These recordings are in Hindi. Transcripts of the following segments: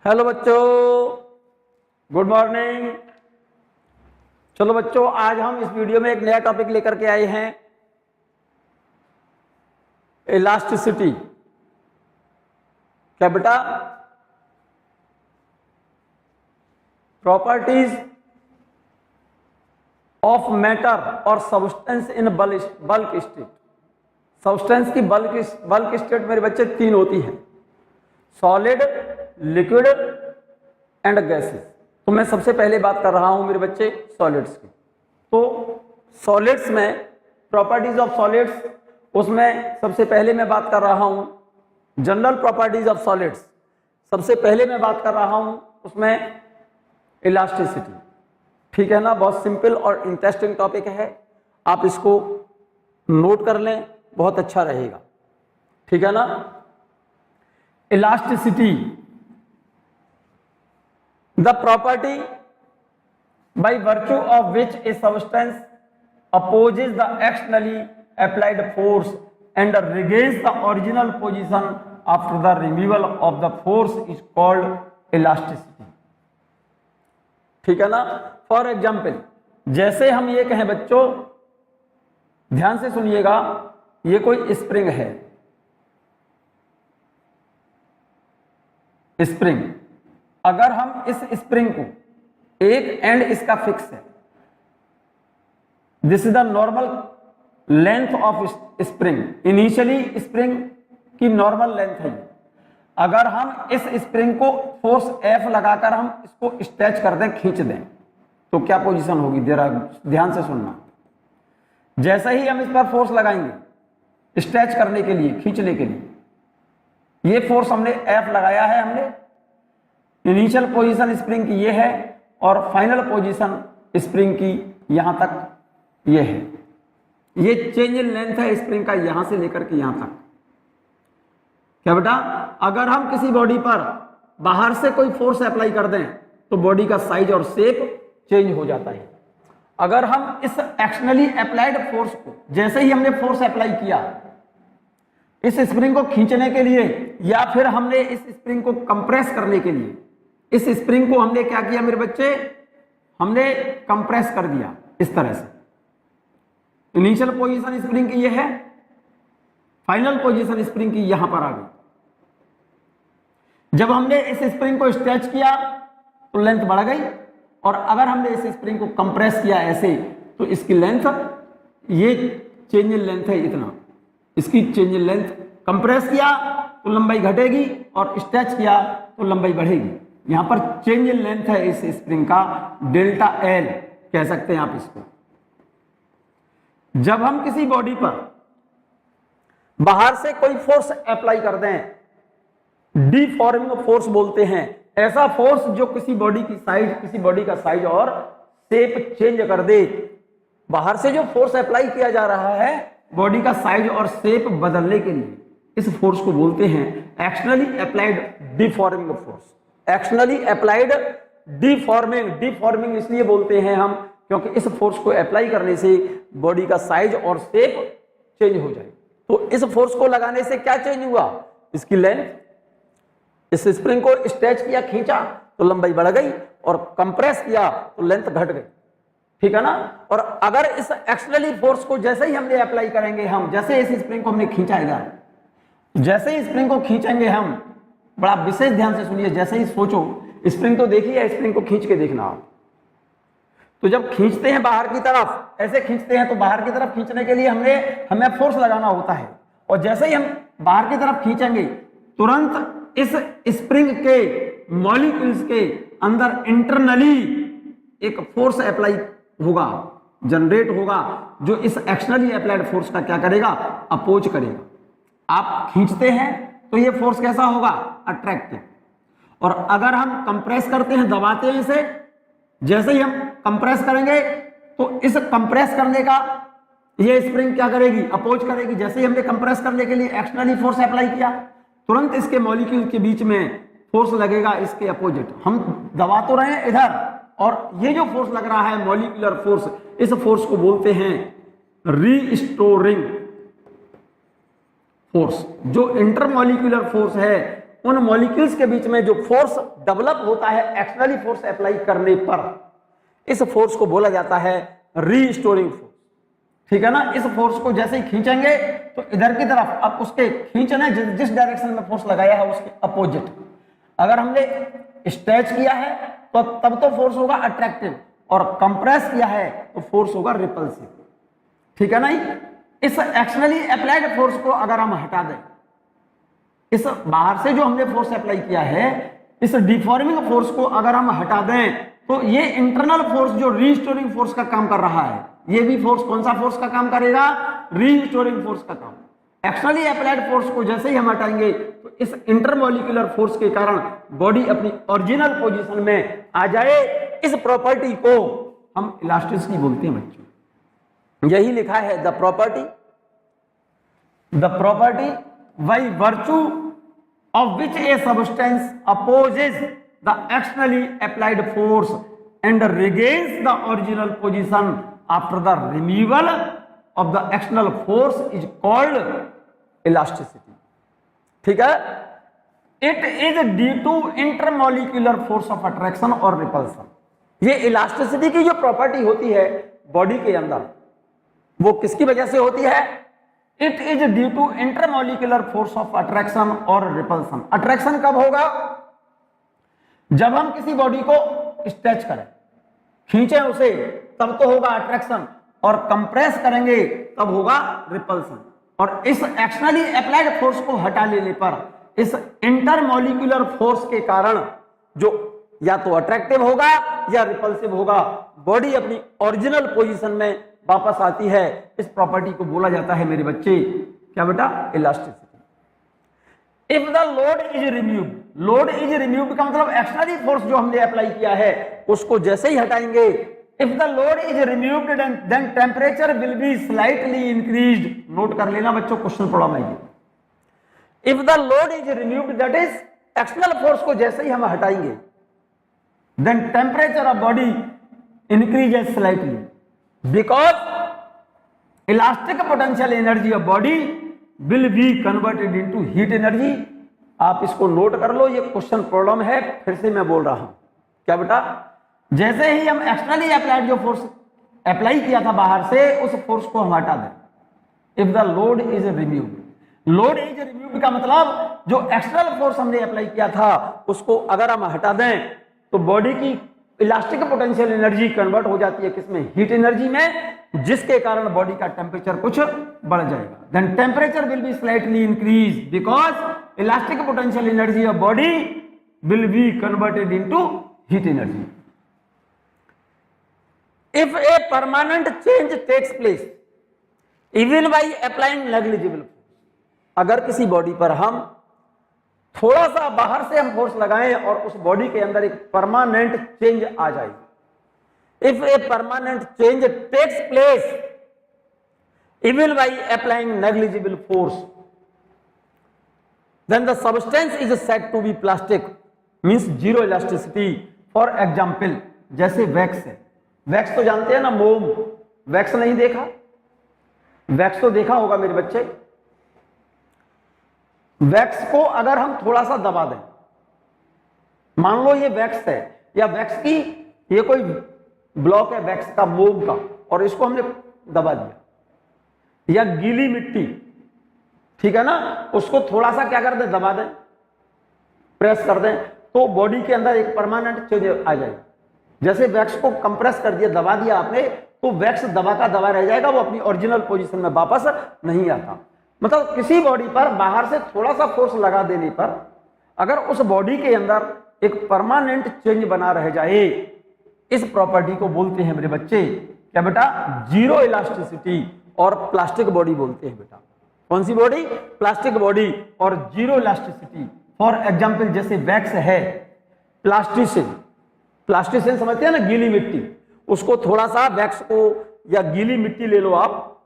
हेलो बच्चों, गुड मॉर्निंग। चलो बच्चों, आज हम इस वीडियो में एक नया टॉपिक लेकर के आए हैं, इलास्टिसिटी। क्या बेटा? प्रॉपर्टीज ऑफ मैटर और substance in bulk state. Substance की बल्क स्टेट मेरे बच्चे तीन होती हैं, सॉलिड, लिक्विड एंड गैसेस। तो मैं सबसे पहले बात कर रहा हूं मेरे बच्चे सॉलिड्स की। तो सॉलिड्स में प्रॉपर्टीज ऑफ सॉलिड्स, उसमें सबसे पहले मैं बात कर रहा हूं जनरल प्रॉपर्टीज ऑफ सॉलिड्स। सबसे पहले मैं बात कर रहा हूं उसमें इलास्टिसिटी। ठीक है ना? बहुत सिंपल और इंटरेस्टिंग टॉपिक है, आप इसको नोट कर लें, बहुत अच्छा रहेगा। ठीक है ना? Elasticity, the property by virtue of which a substance opposes the externally applied force and regains the original position after the removal of the force is called elasticity। ठीक है ना? फॉर एग्जाम्पल, जैसे हम ये कहें बच्चों, ध्यान से सुनिएगा, ये कोई स्प्रिंग है, स्प्रिंग। अगर हम इस स्प्रिंग को, एक एंड इसका फिक्स है, this is the normal length of spring, initially spring की नॉर्मल लेंथ है। अगर हम इस स्प्रिंग को फोर्स F लगाकर हम इसको स्ट्रेच कर दें, खींच दें, तो क्या पोजीशन होगी? जरा ध्यान से सुनना। जैसे ही हम इस पर फोर्स लगाएंगे स्ट्रेच करने के लिए, खींचने के लिए, ये फोर्स हमने F लगाया है, हमने इनिशियल पोजीशन स्प्रिंग की ये है और फाइनल पोजीशन स्प्रिंग की यहां तक ये है। ये चेंज इन लेंथ है स्प्रिंग का, यहां से लेकर के यहां तक। क्या बेटा? अगर हम किसी बॉडी पर बाहर से कोई फोर्स अप्लाई कर दें तो बॉडी का साइज और शेप चेंज हो जाता है। अगर हम इस एक्सटर्नली अप्लाइड फोर्स को, जैसे ही हमने फोर्स अप्लाई किया इस स्प्रिंग को खींचने के लिए, या फिर हमने इस स्प्रिंग को कंप्रेस करने के लिए, इस स्प्रिंग को हमने क्या किया मेरे बच्चे? हमने कंप्रेस कर दिया इस तरह से। इनिशियल पोजीशन स्प्रिंग की ये है, फाइनल पोजीशन स्प्रिंग की यहां पर आ गई। जब हमने इस स्प्रिंग को स्ट्रेच किया तो लेंथ बढ़ गई, और अगर हमने इस स्प्रिंग को कंप्रेस किया ऐसे, तो इसकी लेंथ, ये चेंज इन लेंथ है इतना, इसकी चेंज इन लेंथ। कंप्रेस किया तो लंबाई घटेगी और स्ट्रेच किया तो लंबाई बढ़ेगी। यहां पर चेंज इन लेंथ है इस स्प्रिंग का, डेल्टा एल कह सकते हैं आप इसको। जब हम किसी बॉडी पर बाहर से कोई फोर्स अप्लाई कर दें, डीफॉर्मिंग फोर्स बोलते हैं, ऐसा फोर्स जो किसी बॉडी की साइज, किसी बॉडी का साइज और शेप चेंज कर दे। बाहर से जो फोर्स अप्लाई किया जा रहा है बॉडी का साइज और शेप बदलने के लिए, इस फोर्स को बोलते हैं externally applied deforming force. Externally applied deforming, deforming इसलिए बोलते हैं हम क्योंकि इस फोर्स को अप्लाई करने से बॉडी का साइज और शेप चेंज हो जाए। तो इस फोर्स को लगाने से क्या चेंज हुआ? इसकी लेंथ। इस स्प्रिंग को स्ट्रेच किया, खींचा तो लंबाई बढ़ गई, और कंप्रेस किया तो लेंथ घट गई। ठीक है ना? और अगर इस एक्सटर्नली फोर्स को जैसे ही हमने अप्लाई करेंगे, हम जैसे इस स्प्रिंग को हमने खींचा इधर, जैसे ही स्प्रिंग को खींचेंगे हम, बड़ा विशेष ध्यान से सुनिए, जैसे ही सोचो, स्प्रिंग तो देखिए, स्प्रिंग को खींच के देखना आप। तो जब खींचते हैं बाहर की तरफ, ऐसे खींचते हैं, तो बाहर की तरफ खींचने के लिए हमें फोर्स लगाना होता है, और जैसे ही हम बाहर की तरफ खींचेंगे तुरंत इस स्प्रिंग के मॉलिक्यूल्स के अंदर इंटरनली एक फोर्स अप्लाई होगा, जनरेट होगा, जो इस एक्सटर्नली अप्लाइड फोर्स का क्या करेगा? अपोज करेगा। आप खींचते हैं तो ये फोर्स कैसा होगा? अट्रैक्टिव। और अगर हम कंप्रेस करते हैं, दबाते हैं इसे, जैसे ही हम कंप्रेस करेंगे तो इस कंप्रेस करने का ये स्प्रिंग क्या करेगी? अपोज करेगी। जैसे ही हमने कंप्रेस करने के लिए एक्सटर्नली फोर्स अप्लाई किया, तुरंत इसके मॉलिक्यूल के बीच में फोर्स लगेगा इसके अपोजिट। हम दबा तो रहे हैं इधर, और ये जो फोर्स लग रहा है मॉलिक्यूलर फोर्स, इस फोर्स को बोलते हैं रीस्टोरिंग फोर्स। जो इंटरमॉलिक्यूलर फोर्स है उन मॉलिक्यूल्स के बीच में जो फोर्स डेवलप होता है एक्सटर्नली फोर्स अप्लाई करने पर, इस फोर्स को बोला जाता है रीस्टोरिंग फोर्स। ठीक है ना। इस फोर्स को जैसे ही खींचेंगे तो इधर की तरफ, अब उसके खींचने जिस डायरेक्शन में फोर्स लगाया है उसके अपोजिट, अगर हमने स्ट्रेच किया है तो तब तो फोर्स होगा अट्रैक्टिव, और कंप्रेस किया है तो फोर्स होगा रिपल्सिव। ठीक है ना। इस एक्सटर्नली अप्लाइड फोर्स को अगर हम हटा दें, इस बाहर से जो हमने फोर्स अप्लाई किया है, इस डिफॉर्मिंग फोर्स को अगर हम हटा दें, तो ये इंटरनल फोर्स जो रीस्टोरिंग फोर्स का काम कर रहा है, ये भी फोर्स कौन सा फोर्स का काम करेगा? रीस्टोरिंग फोर्स का काम। एक्सटर्नली अप्लाइड फोर्स को जैसे ही हम हटाएंगे तो इस इंटरमोलिकुलर फोर्स के कारण बॉडी अपनी ओरिजिनल पोजीशन में आ जाए। इस प्रॉपर्टी को हम इलास्टिसिटी बोलते हैं बच्चों। यही लिखा है the property by virtue of which a substance opposes the externally applied force and regains the original position after the removal of the external force is called elasticity. ठीक है। It is due to intermolecular force of attraction और repulsion। ये इलास्टिसिटी की जो प्रॉपर्टी होती है बॉडी के अंदर, वो किसकी वजह से होती है? It is due to intermolecular force of attraction और रिपल्सन। अट्रैक्शन कब होगा? जब हम किसी बॉडी को स्ट्रेच करें, खींचें उसे, तब तो होगा अट्रैक्शन, और कंप्रेस करेंगे तब होगा रिपल्सन। और इस एक्सटर्नली अप्लाइड फोर्स को हटा लेने पर इस इंटरमोलिकुलर फोर्स के कारण जो या तो अट्रैक्टिव होगा या रिपल्सिव होगा, बॉडी अपनी ओरिजिनल पोजीशन में वापस आती है। इस प्रॉपर्टी को बोला जाता है मेरे बच्चे, क्या बेटा? Elasticity. If the load is removed, load is removed का मतलब एक्सटर्नली फोर्स जो हमने अप्लाई किया है उसको जैसे ही हटाएंगे, if the load is removed then temperature will be slightly increased. Note कर लेना बच्चों, क्वेश्चन प्रॉब्लम आएगी। If the load is removed, that is external force को जैसे ही हम हटाएंगे, then temperature of body increases slightly because elastic potential energy of body will be converted into heat energy। आप इसको नोट कर लो, ये क्वेश्चन प्रॉब्लम है, फिर से मैं बोल रहा हूं। क्या बेटा? जैसे ही हम एक्सटर्नली अप्लाइड जो फोर्स अप्लाई किया था बाहर से, उस फोर्स को हम हटा दें। If the load is removed, load is removed का मतलब जो एक्सटर्नल फोर्स हमने अप्लाई किया था उसको अगर हम हटा दें तो बॉडी की इलास्टिक पोटेंशियल एनर्जी कन्वर्ट हो जाती है किसमें? हीट एनर्जी में, जिसके कारण बॉडी का टेम्परेचर कुछ बढ़ जाएगा। Then temperature will be slightly increase because elastic potential energy of body will be converted into heat energy. If a permanent change takes place even by applying negligible force, अगर किसी बॉडी पर हम थोड़ा सा बाहर से हम फोर्स लगाएं और उस बॉडी के अंदर एक परमानेंट चेंज आ जाए, if a permanent change takes place even by applying negligible force, then the substance is said to be plastic, means zero elasticity. For example, जैसे वैक्स है, वैक्स तो जानते हैं ना, मोम। वैक्स नहीं देखा? वैक्स तो देखा होगा मेरे बच्चे। वैक्स को अगर हम थोड़ा सा दबा दें, मान लो ये वैक्स है, या वैक्स की ये कोई ब्लॉक है वैक्स का, मोम का, और इसको हमने दबा दिया, या गीली मिट्टी, ठीक है ना, उसको थोड़ा सा क्या कर दें? दबा दें, प्रेस कर दें, तो बॉडी के अंदर एक परमानेंट चेंज आ जाएगा। जैसे वैक्स को कंप्रेस कर दिया, दबा दिया आपने, तो वैक्स दबा का दबा रह जाएगा, वो अपनी ओरिजिनल पोजीशन में वापस नहीं आता। मतलब किसी बॉडी पर बाहर से थोड़ा सा फोर्स लगा देने पर अगर उस बॉडी के अंदर एक परमानेंट चेंज बना रह जाए, इस प्रॉपर्टी को बोलते हैं मेरे बच्चे, क्या बेटा? जीरो इलास्टिसिटी, और प्लास्टिक बॉडी बोलते हैं बेटा। कौन सी बॉडी? प्लास्टिक बॉडी और जीरो इलास्टिसिटी। फॉर एग्जाम्पल, जैसे वैक्स है, प्लास्टिसिन, प्लास्टिसिन समझते हैं ना, गीली मिट्टी, उसको थोड़ा सा वैक्स को या गीली मिट्टी ले लो आप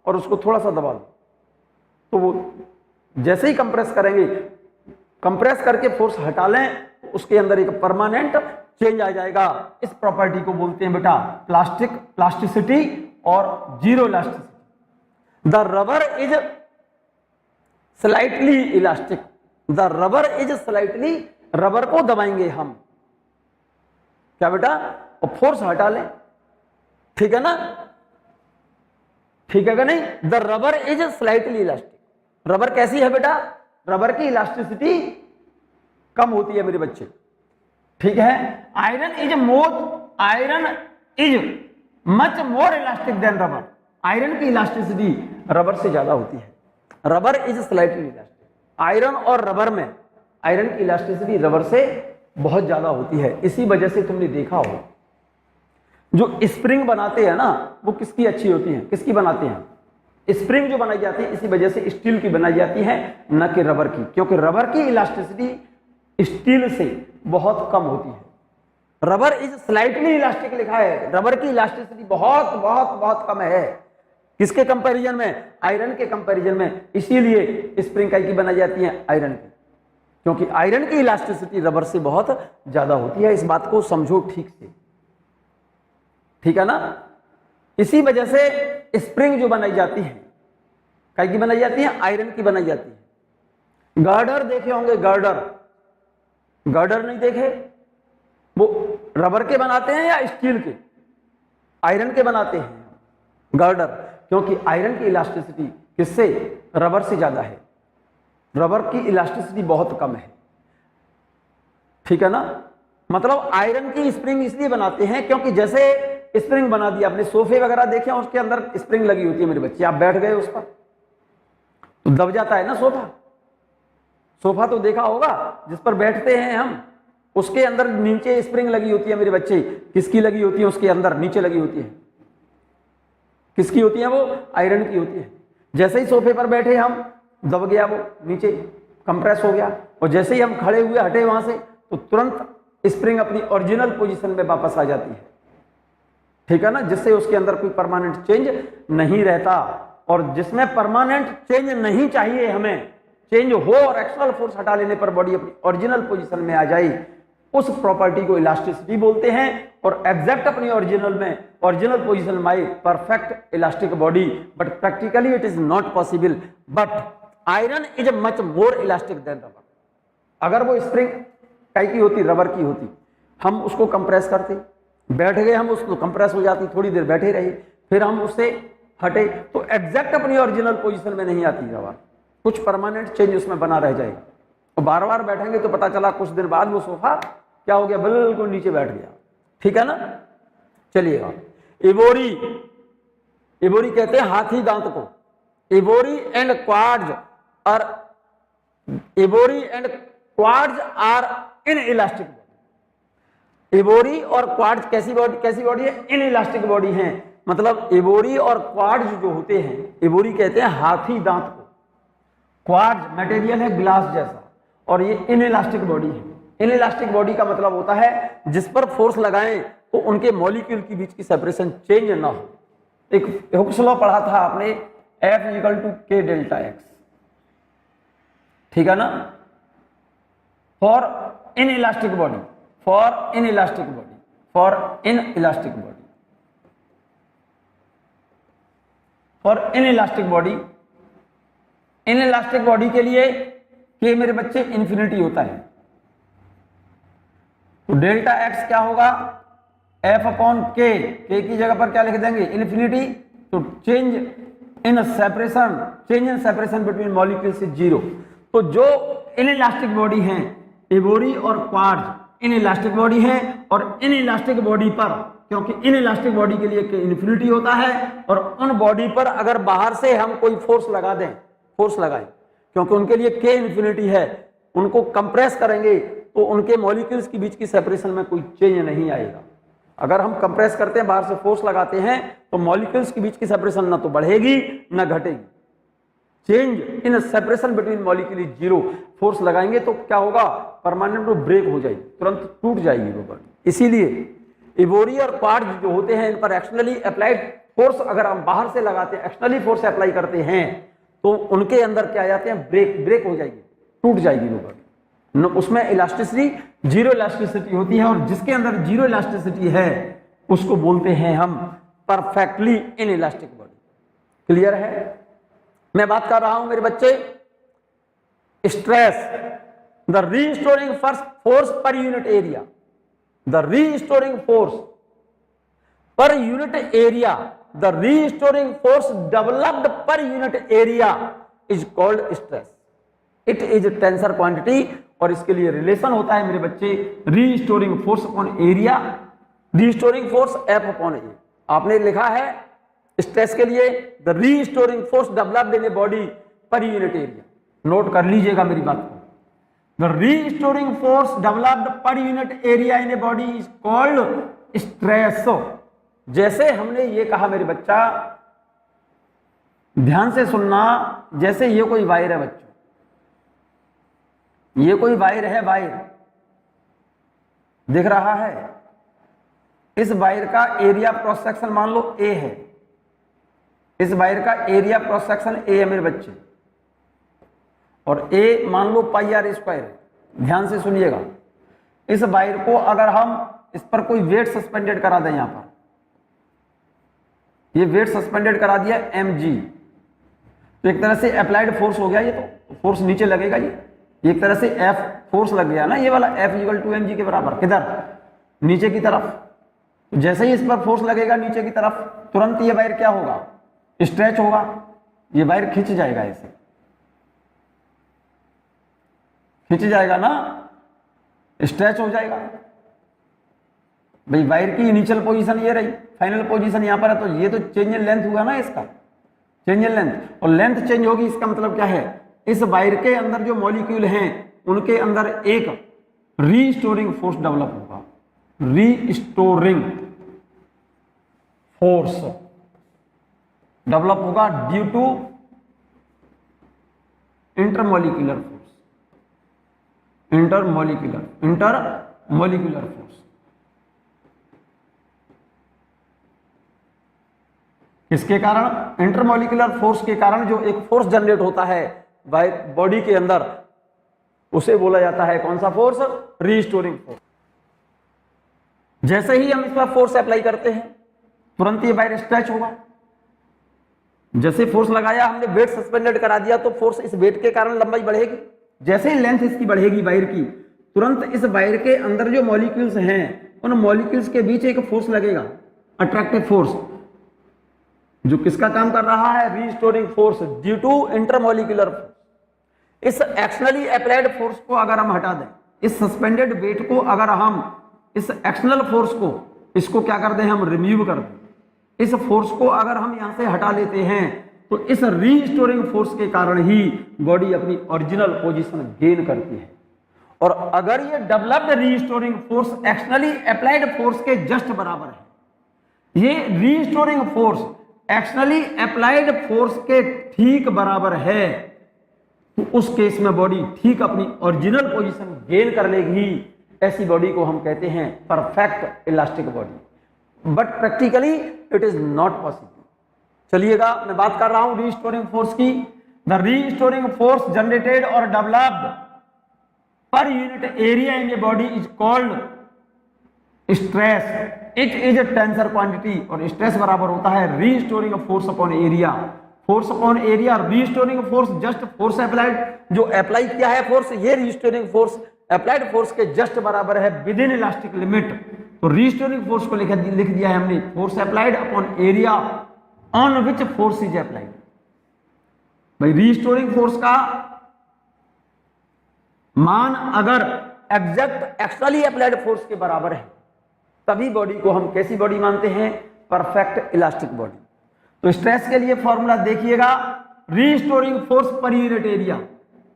और उसको थोड़ा सा दबा दो, तो वो जैसे ही कंप्रेस करेंगे, कंप्रेस करके फोर्स हटा लें, तो उसके अंदर एक परमानेंट चेंज आ जाएगा। इस प्रॉपर्टी को बोलते हैं बेटा प्लास्टिसिटी और zero elasticity. The rubber is slightly elastic, the rubber is slightly, rubber को दबाएंगे हम, क्या बेटा, और फोर्स हटा लें, ठीक है ना, ठीक है क्या नहीं। The rubber is slightly elastic, rubber कैसी है बेटा, रबर की इलास्टिसिटी कम होती है मेरे बच्चे, ठीक है। Iron is much more elastic than rubber, iron की इलास्टिसिटी रबर से ज्यादा होती है, rubber is slightly elastic, iron और रबर में आयरन की इलास्टिसिटी रबर से बहुत ज्यादा होती है। इसी वजह से तुमने देखा हो जो स्प्रिंग बनाते हैं ना वो किसकी अच्छी होती है, किसकी बनाते हैं, स्प्रिंग जो बनाई जाती है इसी वजह से स्टील की बनाई जाती है, न कि रबर की, क्योंकि रबर की इलास्टिसिटी स्टील से बहुत कम होती है। रबर इज स्लाइटली इलास्टिक लिखा है, रबर की इलास्टिसिटी बहुत बहुत बहुत कम है, किसके कंपैरिजन में, आयरन के कंपैरिजन में, इसीलिए स्प्रिंग की बनाई जाती है, आयरन की, क्योंकि आयरन की इलास्टिसिटी रबर से बहुत ज्यादा होती है। इस बात को समझो ठीक से, ठीक है ना। इसी वजह से स्प्रिंग जो बनाई जाती है, काय की बनाई जाती है, आयरन की बनाई जाती है। गर्डर देखे होंगे, गर्डर, गर्डर नहीं देखे, वो रबर के बनाते हैं या स्टील के, आयरन के बनाते हैं गर्डर, क्योंकि आयरन की इलास्टिसिटी किससे, रबर से ज्यादा है, रबर की इलास्टिसिटी बहुत कम है, ठीक है ना। मतलब आयरन की स्प्रिंग इसलिए बनाते हैं क्योंकि जैसे स्प्रिंग बना दिया, आपने सोफे वगैरह देखे हैं उसके अंदर स्प्रिंग लगी होती है मेरे बच्चे, आप बैठ गए उस पर तो दब जाता है ना सोफा, सोफा तो देखा होगा जिस पर बैठते हैं हम, उसके अंदर नीचे स्प्रिंग लगी होती है मेरे बच्चे, किसकी लगी होती है, उसके अंदर नीचे लगी होती है, किसकी होती है, वो आयरन की होती है। जैसे ही सोफे पर बैठे हम, दब गया वो नीचे, कंप्रेस हो गया, और जैसे ही हम खड़े हुए हटे वहां से तो तुरंत स्प्रिंग अपनी ओरिजिनल पोजीशन में वापस आ जाती है, ठीक है ना, जिससे उसके अंदर कोई परमानेंट चेंज नहीं रहता। और जिसमें परमानेंट चेंज नहीं चाहिए हमें, चेंज हो और एक्सटर्नल फोर्स हटा लेने पर बॉडी अपनी ओरिजिनल पोजीशन में आ जाए, उस प्रॉपर्टी को इलास्टिसिटी बोलते हैं। और एग्जैक्ट अपनी ओरिजिनल पोजीशन में आए, perfect elastic body, but practically it is not possible, but iron is much more elastic than rubber. अगर वो स्प्रिंग काय की होती, रबर की होती, हम उसको कंप्रेस करते, बैठ गए हम, उसको कंप्रेस हो जाती, थोड़ी देर बैठे रहे, फिर हम उससे हटे तो एग्जैक्ट अपनी ओरिजिनल पोजीशन में नहीं आती रबर, कुछ परमानेंट चेंज उसमें बना रह जाए। और बार बार बैठेंगे तो पता चला कुछ दिन बाद वो सोफा क्या हो गया, बिल्कुल नीचे बैठ गया, ठीक है ना। चलिएगा, इबोरी, इबोरी कहते हैं हाथी दांत को, इबोरी एंड क्वार्ट्ज और इबोरी and quartz are in elastic body. इबोरी और क्वार्ट्ज कैसी बॉडी है, इन इलास्टिक बॉडी है। मतलब इबोरी और क्वार्ट्ज जो होते हैं, इबोरी कहते हैं हाथी दांत को, क्वार्ट्ज मटेरियल है ग्लास जैसा, और ये इन इलास्टिक बॉडी है। इन इलास्टिक बॉडी का मतलब होता है जिस पर फोर्स लगाएं तो उनके मॉलिक्यूल के बीच की सेपरेशन चेंज ना हो। एक हुक्स लॉ पढ़ा था आपने, F = K डेल्टा X, ठीक है ना, for in elastic body, for in elastic body, for in elastic body, for in elastic body. In elastic body के लिए K मेरे बच्चे इंफिनिटी होता है, तो डेल्टा X क्या होगा, F/K, K की जगह पर क्या लिख देंगे, इन्फिनिटी, तो change in separation between molecules से 0। तो जो इन इलास्टिक बॉडी हैं, इबोरी और क्वार्ट्ज इन इलास्टिक बॉडी है, और इन इलास्टिक बॉडी पर, क्योंकि इन इलास्टिक बॉडी के लिए K इन्फिनिटी होता है, और उन बॉडी पर अगर बाहर से हम कोई फोर्स लगा दें, फोर्स लगाएं, क्योंकि उनके लिए K इन्फिनिटी है, उनको कंप्रेस करेंगे तो उनके मॉलिक्यूल्स के बीच की सेपरेशन में कोई चेंज नहीं आएगा। अगर हम कंप्रेस करते हैं, बाहर से फोर्स लगाते हैं, तो मॉलिक्यूल्स के बीच की सेपरेशन ना तो बढ़ेगी ना घटेगी, change in separation between molecule is 0। Force लगाएंगे तो क्या होगा, परमानेंट वो ब्रेक हो जाएगी, तुरंत टूट जाएगी वो बॉडी। इसीलिए इबोरी और क्वार्ट्ज जो होते हैं, इन पर एक्सटर्नली अप्लाइड फोर्स अगर हम बाहर से लगाते हैं, एक्सटर्नली फोर्स अप्लाई करते हैं, तो उनके अंदर क्या जाते हैं, ब्रेक हो जाएगी, टूट जाएगी वो बॉडी। उसमें इलास्टिसिटी 0 इलास्टिसिटी होती है, और जिसके अंदर 0 इलास्टिसिटी है उसको बोलते हैं हम perfectly in elastic body. Clear है? मैं बात कर रहा हूं मेरे बच्चे, stress, the restoring force per unit area, the restoring force per unit area, the restoring force developed per unit area is called stress. It is a tensor quantity और इसके लिए रिलेशन होता है मेरे बच्चे restoring force upon area, restoring force F upon A. आपने लिखा है स्ट्रेस के लिए the restoring force developed in a body per unit area. Note कर लीजिएगा मेरी बात को, the restoring force developed per unit area in a body is called stress. जैसे हमने ये कहा मेरे बच्चा, ध्यान से सुनना, जैसे ये कोई वायर है बच्चों, ये कोई वायर है, वायर दिख रहा है, इस वायर का एरिया क्रॉस सेक्शन मान लो ए है, इस वायर का एरिया क्रॉस सेक्शन ए है मेरे बच्चे, और ए मान लो पाई आर स्क्वायर है। ध्यान से सुनिएगा, इस वायर को अगर हम इस पर कोई वेट सस्पेंडेड करा दें, यहां पर ये वेट सस्पेंडेड करा दिया mg, तो एक तरह से अप्लाइड फोर्स हो गया, ये तो फोर्स नीचे लगेगा, ये एक तरह से F फोर्स लग गया ना, ये वाला F इक्वल टू mg के बराबर, किधर, नीचे की तरफ। जैसे ही इस पर फोर्स लगेगा नीचे की तरफ, तुरंत ये वायर क्या होगा, स्ट्रेच होगा, ये वायर खिंच जाएगा, ऐसे खिंच जाएगा ना, स्ट्रेच हो जाएगा। भाई वायर की इनिशियल पोजीशन ये रही, फाइनल पोजीशन यहां पर है, तो ये तो चेंज इन लेंथ हुआ ना, इसका चेंज इन लेंथ, और लेंथ चेंज होगी, इसका मतलब क्या है, इस वायर के अंदर जो मॉलिक्यूल हैं उनके अंदर एक रीस्टोरिंग फोर्स डेवलप होगा, रीस्टोरिंग फोर्स डेवलप होगा due to intermolecular force, intermolecular force. इसके कारण, इंटरमॉलिक्यूलर फोर्स के कारण जो एक फोर्स जनरेट होता है बॉडी के अंदर, उसे बोला जाता है कौन सा फोर्स, रीस्टोरिंग फोर्स। जैसे ही हम इस पर फोर्स अप्लाई करते हैं तुरंत ये वायर स्ट्रेच होगा। जैसे फोर्स लगाया हमने, वेट सस्पेंडेड करा दिया, तो फोर्स इस वेट के कारण लंबाई बढ़ेगी। जैसे ही लेंथ इसकी बढ़ेगी वायर की, तुरंत इस वायर के अंदर जो मॉलिक्यूल्स हैं उन मॉलिक्यूल्स के बीच एक फोर्स लगेगा, अट्रैक्टिव फोर्स, जो किसका काम कर रहा है, restoring force due to intermolecular force. इस एक्सटर्नली अप्लाइड फोर्स को अगर हम हटा दें, इस सस्पेंडेड वेट को अगर हम, इस एक्सटर्नल फोर्स को, इसको क्या कर दें, हम रिमूव कर दें, इस फोर्स को अगर हम यहां से हटा लेते हैं, तो इस रीस्टोरिंग फोर्स के कारण ही बॉडी अपनी ओरिजिनल पोजीशन गेन करती है। और अगर ये developed restoring force externally applied force के जस्ट बराबर है, ये restoring force externally applied force के ठीक बराबर है, तो उस केस में बॉडी ठीक अपनी ओरिजिनल पोजीशन गेन कर लेगी। ऐसी बॉडी को हम कहते हैं perfect elastic body, but practically it is not possible. चलिएगा, मैं बात कर रहा हूं रीस्टोरिंग फोर्स की। द रीस्टोरिंग फोर्स जनरेटेड और developed per unit area in a body is called stress. It is a tensor quantity, और स्ट्रेस बराबर होता है restoring force upon area. Force upon area, restoring force just force applied, जो अप्लाई किया है फोर्स, ये रीस्टोरिंग फोर्स अप्लाइड फोर्स के जस्ट बराबर है विद इन इलास्टिक लिमिट। तो रीस्टोरिंग फोर्स को लिख दिया है हमने, force applied upon area on which force is applied. भाई रीस्टोरिंग फोर्स का मान अगर एग्जैक्ट एक्सटर्नली अप्लाइड फोर्स के बराबर है, तभी बॉडी को हम कैसी बॉडी मानते हैं, परफेक्ट इलास्टिक बॉडी। तो स्ट्रेस के लिए फॉर्मूला देखिएगा, restoring force per unit area,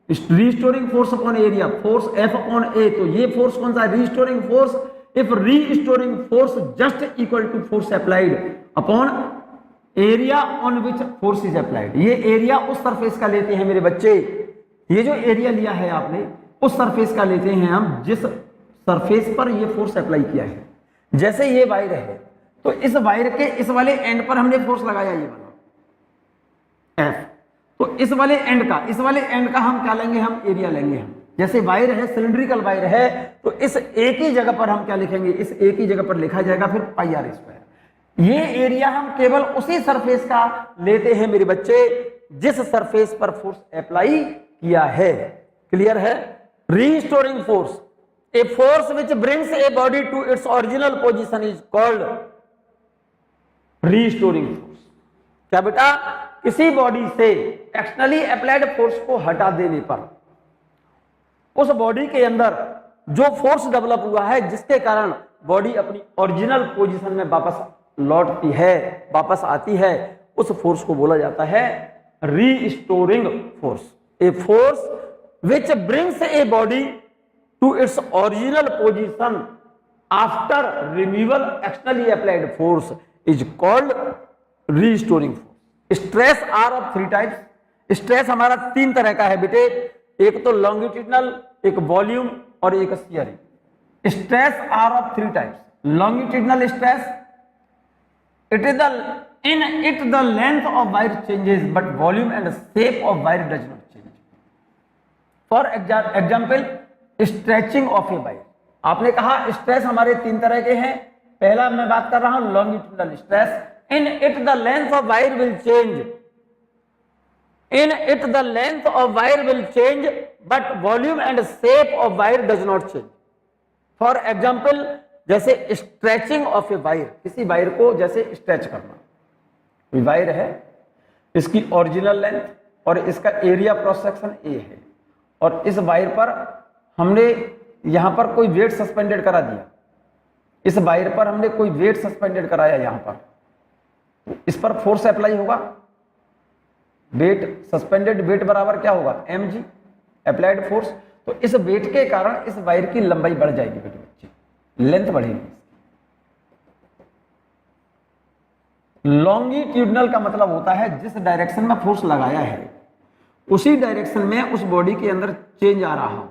restoring force upon area, force F upon A। तो ये फोर्स कौन सा है, restoring force. If restoring force just equal to force applied upon area on which force is applied. ये एरिया उस सरफेस का लेते हैं मेरे बच्चे, ये जो एरिया लिया है आपने उस सरफेस का लेते हैं हम जिस सरफेस पर ये फोर्स अप्लाई किया है। जैसे ये वायर है, तो इस वायर के इस वाले एंड पर हमने फोर्स लगाया, ये वाला F, तो इस वाले एंड का हम क्या लेंगे, हम एरिया लेंगे। हम जैसे वायर है, सिलिंड्रिकल वायर है, तो इस एक ही जगह पर हम क्या लिखेंगे, इस एक ही जगह पर लिखा जाएगा फिर पाई आर स्क्वायर। ये एरिया हम केवल उसी सरफेस का लेते हैं मेरे बच्चे जिस सरफेस पर फोर्स अप्लाई किया है। क्लियर है? Restoring force, a force which brings a body to its original position is called restoring force. क्या बेटा? किसी बॉडी से एक्सटर्नली अप्लाइड फोर्स को हटा देने पर उस बॉडी के अंदर जो फोर्स डेवलप हुआ है, जिसके कारण बॉडी अपनी ओरिजिनल पोजीशन में वापस लौटती है, वापस आती है, उस फोर्स को बोला जाता है restoring force. A force which brings a body to its original position after removal externally applied force is called restoring force. Stress are of three types. Stress हमारा तीन तरह का है बेटे, एक तो लॉन्गिट्यूडनल, एक वॉल्यूम और एक shearing. Stress are of three types. Longitudinal stress, it is the length of wire changes but volume and shape of wire does not change. For example stretching of a wire. आपने कहा स्ट्रेस हमारे तीन तरह के हैं। पहला मैं बात कर रहा हूं longitudinal stress. In it the length of wire will change, in it the length of wire will change but volume and shape of wire does not change. For example, जैसे stretching of a wire, किसी वायर को जैसे स्ट्रेच करना। कोई वायर है, इसकी ओरिजिनल लेंथ और इसका एरिया क्रॉस सेक्शन ए है, और इस वायर पर हमने यहां पर कोई वेट सस्पेंडेड करा दिया। इस वायर पर हमने कोई वेट सस्पेंडेड कराया, यहां पर इस पर फोर्स अप्लाई होगा। वेट सस्पेंडेड वेट बराबर क्या होगा? mg applied force. तो इस वेट के कारण इस वायर की लंबाई बढ़ जाएगी बेटे, बच्चे लेंथ बढ़ेगी। लॉन्गिट्यूडनल का मतलब होता है जिस डायरेक्शन में फोर्स लगाया है उसी डायरेक्शन में उस बॉडी के अंदर चेंज आ रहा हो।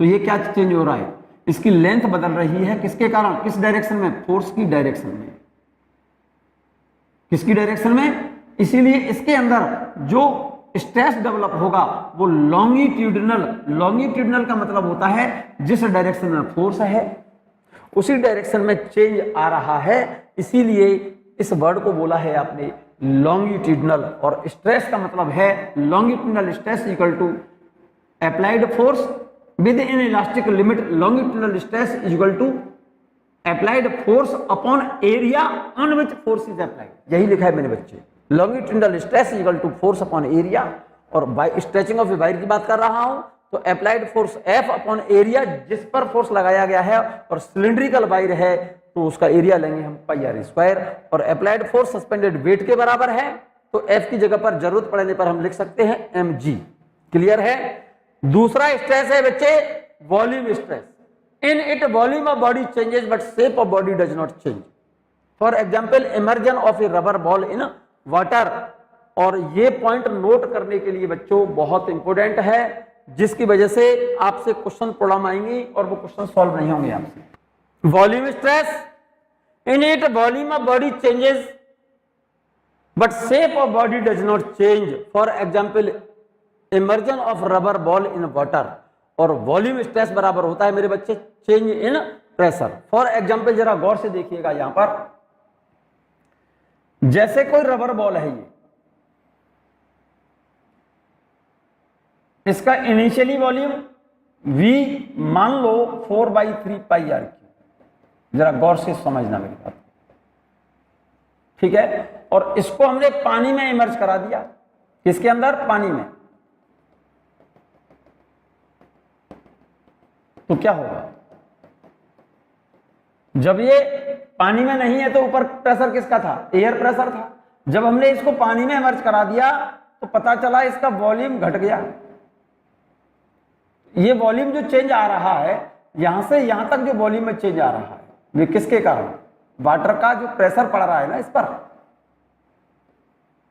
तो ये क्या चेंज हो रहा है? इसकी लेंथ बदल रही है। किसके कारण? किस डायरेक्शन में? फोर्स की डायरेक्शन में। किसकी डायरेक्शन में? इसीलिए इसके अंदर जो स्ट्रेस डेवलप होगा वो लॉन्गिट्यूडनल का मतलब होता है जिस डायरेक्शन में फोर्स है उसी डायरेक्शन में चेंज आ रहा है। इसीलिए इस वर्ड को बोला है आपने लॉन्गिट्यूडनल। और स्ट्रेस का मतलब है longitudinal stress equal to applied force within elastic limit. Longitudinal stress equal to applied force upon area on which force is applied. यही लिखा है मैंने बच्चे, longitudinal stress equal to force upon area. और स्ट्रेचिंग ऑफ ए वायर की बात कर रहा हूं तो applied force F upon area, जिस पर फोर्स लगाया गया है, और सिलिंड्रिकल वायर है तो उसका एरिया लेंगे हम पाई आर स्क्वायर। और अप्लाइड फोर्स सस्पेंडेड वेट के बराबर है तो F की जगह पर जरूरत पड़ने पर हम लिख सकते हैं mg। क्लियर है? दूसरा स्ट्रेस है बच्चे volume stress. In it volume of body changes but shape of body does not change. For example immersion of A rubber ball in water. और ये पॉइंट नोट करने के लिए बच्चों बहुत इंपॉर्टेंट है, जिसकी वजह से आपसे क्वेश्चन प्रॉब्लम आएंगी और वो क्वेश्चन सॉल्व नहीं होंगे आपसे। Volume stress, in it volume of body changes but shape of body does not change. For example immersion of rubber ball in water. और वॉल्यूम स्ट्रेस बराबर होता है मेरे बच्चे change in pressure. For example जरा गौर से देखिएगा, यहां पर जैसे कोई रबर बॉल है, ये इसका इनिशियली वॉल्यूम V मान लो 4/3 पाई आर क्यू। जरा गौर से समझना मेरी बात, ठीक है? और इसको हमने पानी में इमर्ज करा दिया। किसके अंदर? पानी में। तो क्या होगा? जब ये पानी में नहीं है तो ऊपर प्रेशर किसका था? एयर प्रेशर था। जब हमने इसको पानी में इमर्ज करा दिया तो पता चला इसका वॉल्यूम घट गया। ये वॉल्यूम जो चेंज आ रहा है, यहां से यहां तक जो वॉल्यूम में चेंज आ रहा है, वे किसके कारण? वाटर का जो प्रेशर पड़ रहा है ना इस पर,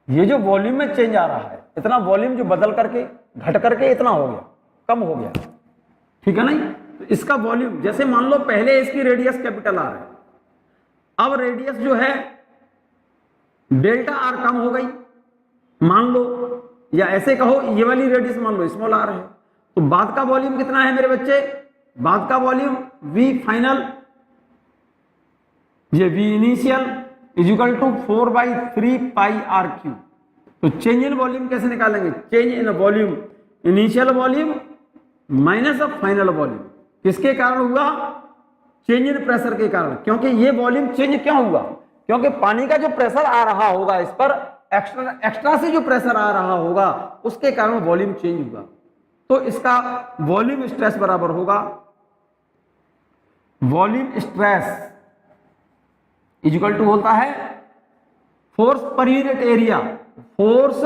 ये जो वॉल्यूम में चेंज आ रहा है, इतना वॉल्यूम जो बदल करके घट करके इतना हो गया, कम हो गया, ठीक है नहीं? तो इसका वॉल्यूम जैसे मान लो पहले इसकी रेडियस कैपिटल आर है, अब रेडियस जो है डेल्टा आर कम हो गई मान लो, या ऐसे कहो ये वाली रेडियस मान लो स्मॉल आर है, तो बाद का वॉल्यूम कितना है मेरे बच्चे? बाद का वॉल्यूम V फाइनल, ये V initial is equal to 4/3 pi r cube. तो चेंज इन वॉल्यूम कैसे निकालेंगे? Change in volume, initial volume minus of final volume. किसके कारण हुआ? चेंज इन प्रेशर के कारण। क्योंकि ये वॉल्यूम चेंज क्यों हुआ? क्योंकि पानी का जो प्रेशर आ रहा होगा इस पर एक्स्ट्रा से जो प्रेशर आ रहा होगा उसके कारण वॉल्यूम चेंज हुआ। तो इसका वॉल्यूम स्ट्रेस बराबर होगा volume stress is equal to होता है force per unit area, force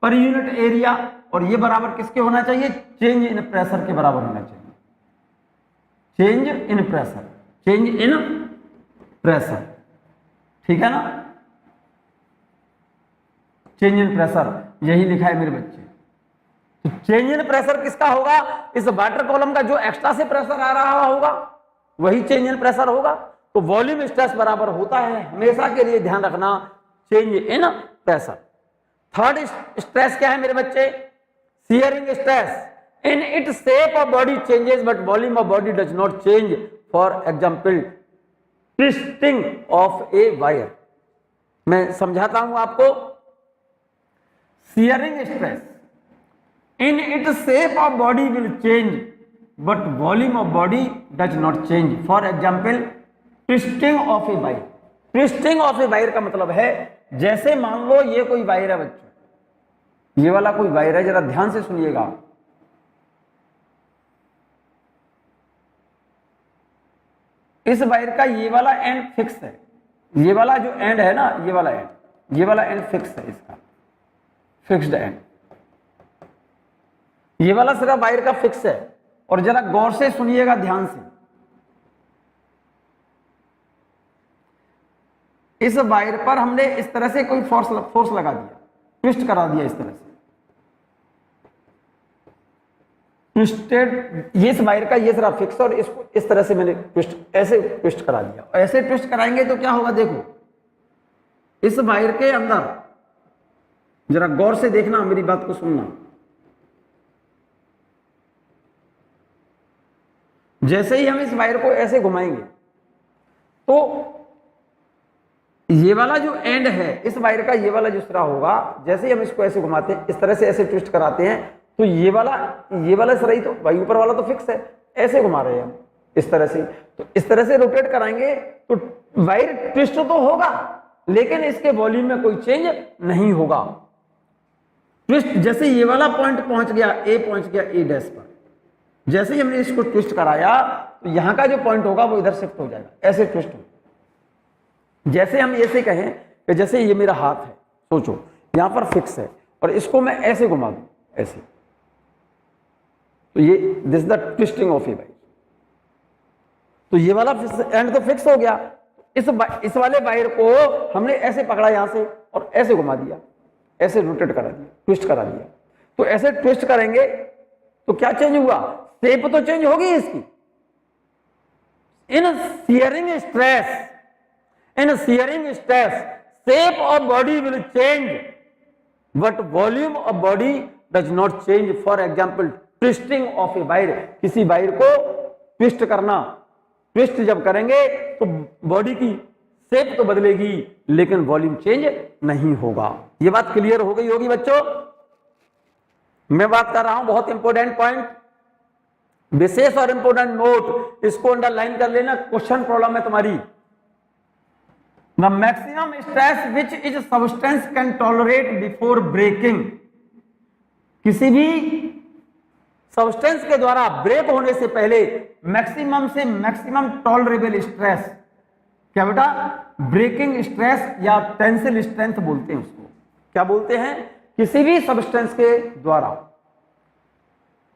per unit area, और ये बराबर किसके होना चाहिए? चेंज इन प्रेशर के बराबर होना चाहिए। Change in pressure, change in pressure, ठीक है ना? चेंज इन प्रेशर यही लिखा है मेरे बच्चे। तो चेंज इन प्रेशर किसका होगा? इस वाटर कॉलम का जो एक्स्ट्रा से प्रेशर आ रहा होगा वही चेंज इन प्रेशर होगा। तो वॉल्यूम स्ट्रेस बराबर होता है, हमेशा के लिए ध्यान रखना, change in pressure. Third stress क्या है मेरे बच्चे? Shearing stress. In it shape of body changes but volume of body does not change. For example twisting of a wire. मैं समझाता हूं आपको। Shearing stress, in it shape of body will change but volume of body does not change. For example twisting of a wire. Twisting of a wire का मतलब है, जैसे मान लो ये कोई वायर है बच्चों, ये वाला कोई वायर है, जरा ध्यान से सुनिएगा। इस वायर का ये वाला एंड फिक्स है, ये वाला जो एंड है ना, ये वाला एंड, ये वाला एंड फिक्स है, इसका फिक्स्ड एंड, ये वाला सिर्फ वायर का फिक्स है। और जरा गौर से सुनिएगा ध्यान से, इस वायर पर हमने इस तरह से कोई फोर्स लगा दिया, ट्विस्ट करा दिया इस तरह से, ट्विस्टेड। ये इस वायर का ये जरा फिक्स और इसको इस तरह से मैंने ट्विस्ट, ऐसे ट्विस्ट करा दिया। ऐसे ट्विस्ट कराएंगे तो क्या होगा? देखो इस वायर के अंदर, जरा गौर से देखना, मेरी बात को सुनना। जैसे ही हम इस वायर को ऐसे घुमाएंगे तो ये वाला जो एंड है इस वायर का, ये वाला जो सिरा होगा, जैसे ही हम इसको ऐसे घुमाते हैं, इस तरह से ऐसे ट्विस्ट कराते हैं, तो ये वाला सिरा ही तो भाई, ऊपर वाला तो फिक्स है, ऐसे घुमा रहे हैं हम इस तरह से। तो इस तरह से रोटेट कराएंगे तो वायर ट्विस्ट तो होगा, लेकिन इसके वॉल्यूम में कोई चेंज नहीं होगा। ट्विस्ट जैसे ये वाला पॉइंट पहुंच गया, ए पहुंच गया ए डैश पर, जैसे ही हमने इसको ट्विस्ट कराया तो यहां का जो पॉइंट होगा वो इधर शिफ्ट हो जाएगा, ऐसे ट्विस्ट हो। जैसे हम ऐसे कहें कि जैसे ये मेरा हाथ है, सोचो यहां पर फिक्स है और इसको मैं ऐसे घुमा दूं, ऐसे, तो ये this the twisting of a wire. तो ये वाला एंड तो फिक्स हो गया, इस वाले वायर को हमने ऐसे पकड़ा यहां से और ऐसे घुमा दिया, ऐसे रोटेट करा दिया, ट्विस्ट करा दिया। तो ऐसे ट्विस्ट करेंगे तो क्या चेंज हुआ? शेप तो चेंज होगी इसकी। In shearing stress shape of body will change but volume of body does not change. For example twisting of a wire, किसी वायर को ट्विस्ट करना, ट्विस्ट जब करेंगे तो बॉडी की शेप तो बदलेगी लेकिन वॉल्यूम चेंज नहीं होगा। ये बात क्लियर हो गई होगी बच्चों। मैं बात कर रहा हूं बहुत इंपॉर्टेंट पॉइंट, विशेष और इंपॉर्टेंट नोट, इसको अंडरलाइन कर लेना, क्वेश्चन प्रॉब्लम है तुम्हारी। The maximum stress which is substance can tolerate before breaking. किसी भी सब्सटेंस के द्वारा ब्रेक होने से पहले मैक्सिमम से मैक्सिमम टॉलरेबल स्ट्रेस, क्या बेटा? ब्रेकिंग स्ट्रेस या टेंसिल स्ट्रेंथ बोलते हैं उसको। क्या बोलते हैं? किसी भी सब्सटेंस के द्वारा,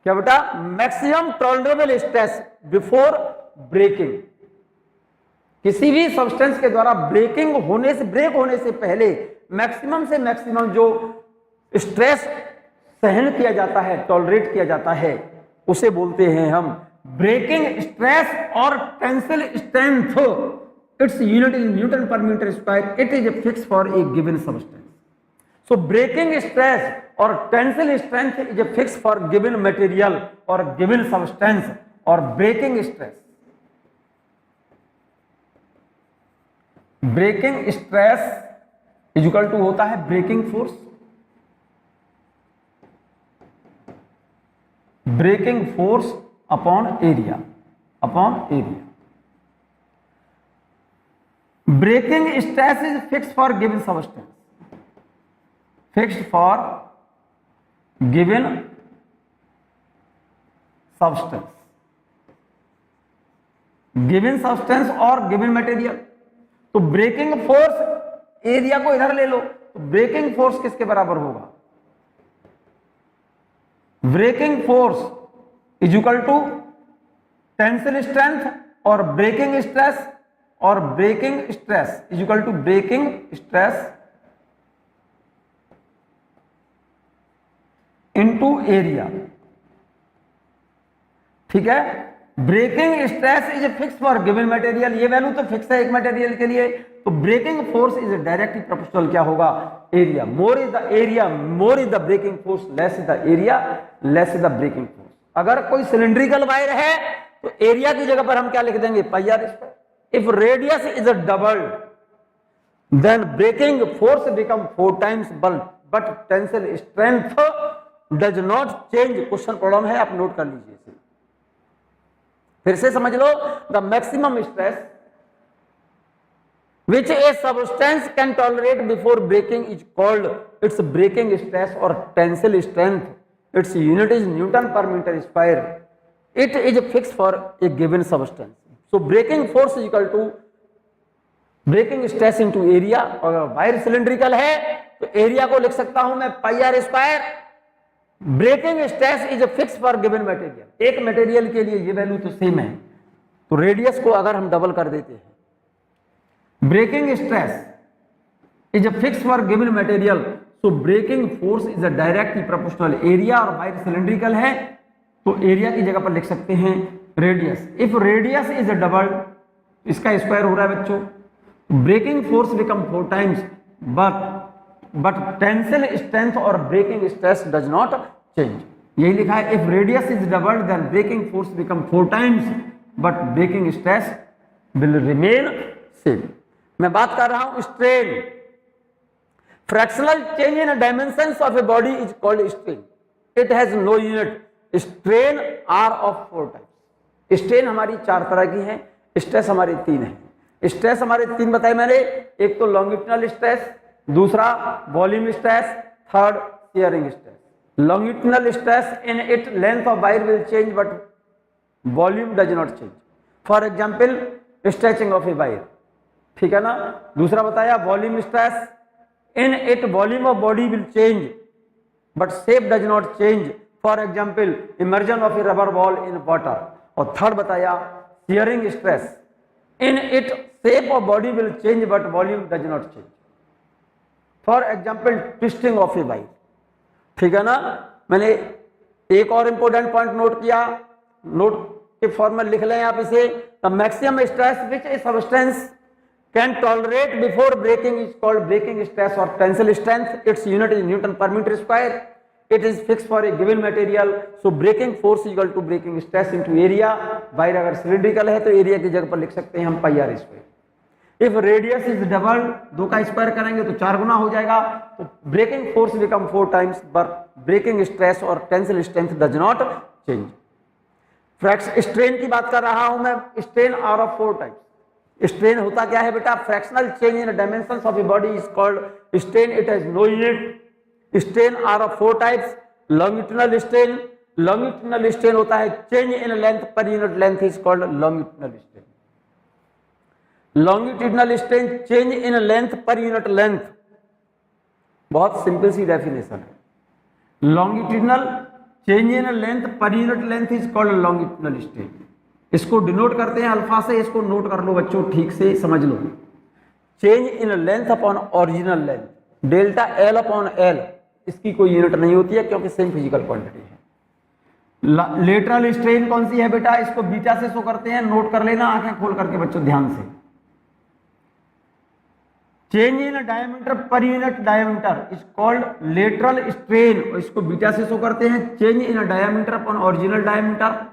क्या बेटा? Maximum tolerable stress before breaking. किसी भी सब्सटेंस के द्वारा ब्रेक होने से पहले मैक्सिमम से मैक्सिमम जो स्ट्रेस सहन किया जाता है, टॉलरेट किया जाता है, उसे बोलते हैं हम ब्रेकिंग स्ट्रेस और tensile strength. Its unit is newton per metre square. It is fix for a given substance. So breaking stress or tensile strength is a fix for given material or given substance or breaking stress. Breaking stress is equal to होता है breaking force। Breaking force upon area, breaking stress is fixed for given substance, fixed for given substance, given substance और गिवन मटेरियल। तो ब्रेकिंग फोर्स, एरिया को इधर ले लो, तो ब्रेकिंग फोर्स किसके बराबर होगा? Breaking force is equal to tensile strength और ब्रेकिंग स्ट्रेस, और breaking stress is equal to breaking stress into area. ठीक है, breaking stress is fix for given material, ये वैल्यू तो फिक्स है एक मटेरियल के लिए, तो breaking force is directly proportional क्या होगा? Area. More is the area, more is the breaking force, less is the area, less is the breaking force. अगर कोई सिलिंड्रिकल वायर है तो एरिया की जगह पर हम क्या लिख देंगे? Pi r square. If radius is doubled then breaking force become 4 times but tensile strength does not change. Question problem है, आप नोट कर लीजिए इसे, फिर से समझ लो। The maximum stress which a substance can tolerate before breaking is called its breaking stress or tensile strength. Its unit is Newton per meter square. It is fixed for a given substance. So breaking force is equal to breaking stress into area. अगर वायर सिलिंड्रिकल है तो एरिया को लिख सकता हूं मैं pi r square. Breaking stress is fix for given material, एक मटेरियल के लिए ये वैल्यू तो सेम है, तो रेडियस को अगर हम डबल कर देते हैं, breaking stress is fix for given material, so breaking force is directly proportional area, और वायर सिलिंड्रिकल है तो एरिया की जगह पर लिख सकते हैं radius. If radius is double, इसका स्क्वायर हो रहा है बच्चों, breaking force become 4 times but tensile strength और breaking stress does not change. यही लिखा है, if radius is doubled then breaking force become 4 times but breaking stress will remain same. मैं बात कर रहा हूं strain. Fractional change in dimensions of a body is called strain, it has no unit. Strain are of 4 types. Strain हमारी 4 तरह की है, स्ट्रेस हमारे 3 है। स्ट्रेस हमारे 3 बताए मैंने, एक तो लॉन्गिट्यूडनल स्ट्रेस, दूसरा volume stress, third shearing stress. Longitudinal stress in it length of wire will change but volume does not change. For example stretching of a wire, ठीक है ना। दूसरा बताया volume stress, in it volume of body will change but shape does not change. For example immersion of A rubber ball in water. और थर्ड बताया shearing stress, in it shape of body will change but volume does not change. For example twisting of a wire, ठीक है ना। मैंने एक और इंपॉर्टेंट पॉइंट नोट किया, नोट के फॉर्म में लिख लें आप इसे। The maximum stress which a substance can tolerate before breaking is called breaking stress or tensile strength. Its unit is Newton per meter square. It is fixed for a given material. So breaking force is equal to breaking stress into area. Wire अगर सिलिंड्रिकल है तो एरिया की जगह पर लिख सकते हैं हम pi r square. If radius is double, 2 का स्क्वायर करेंगे तो 4 गुना हो जाएगा, तो breaking force become 4 times but breaking stress और tensile strength does not change. Strain की बात कर रहा हूं मैं। Strain are of 4 types. Strain होता क्या है बेटा? Fractional change in dimensions of a body is called strain, it has no unit. Strain are of 4 types. Longitudinal strain, longitudinal strain होता है change in length per unit length is called longitudinal strain. Longitudinal strain change in length per unit length, बहुत सिंपल सी डेफिनेशन है। Longitudinal change in length per unit length is called longitudinal strain. इसको डिनोट करते हैं अल्फा से, इसको नोट कर लो बच्चों, ठीक से समझ लो। Change in length upon original length, delta L upon L, इसकी कोई यूनिट नहीं होती है क्योंकि सेम फिजिकल क्वांटिटी है। लेटरल स्ट्रेन कौन सी है बेटा? इसको बीटा से शो करते हैं, नोट कर लेना आंखें खोल करके बच्चों ध्यान से। Change in diameter per unit diameter is called lateral strain, इसको बीटा से शो करते हैं। Change in diameter upon original diameter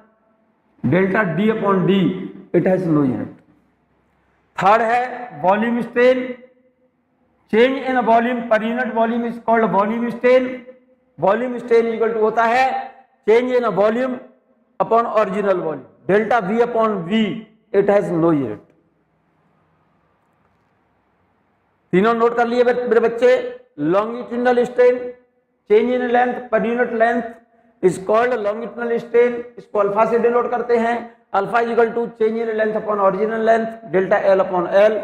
delta D upon D, it has no unit. Third है volume strain, change in volume per unit volume is called volume strain. Volume strain equal to होता है change in a volume upon original volume, delta V upon V, it has no unit. तीनों नोट कर लिए मेरे बच्चे। Longitudinal strain, change in length per unit length is called longitudinal strain, इसको अल्फा से डिनोट करते हैं। Alpha is equal to change in length upon original length, delta L upon l.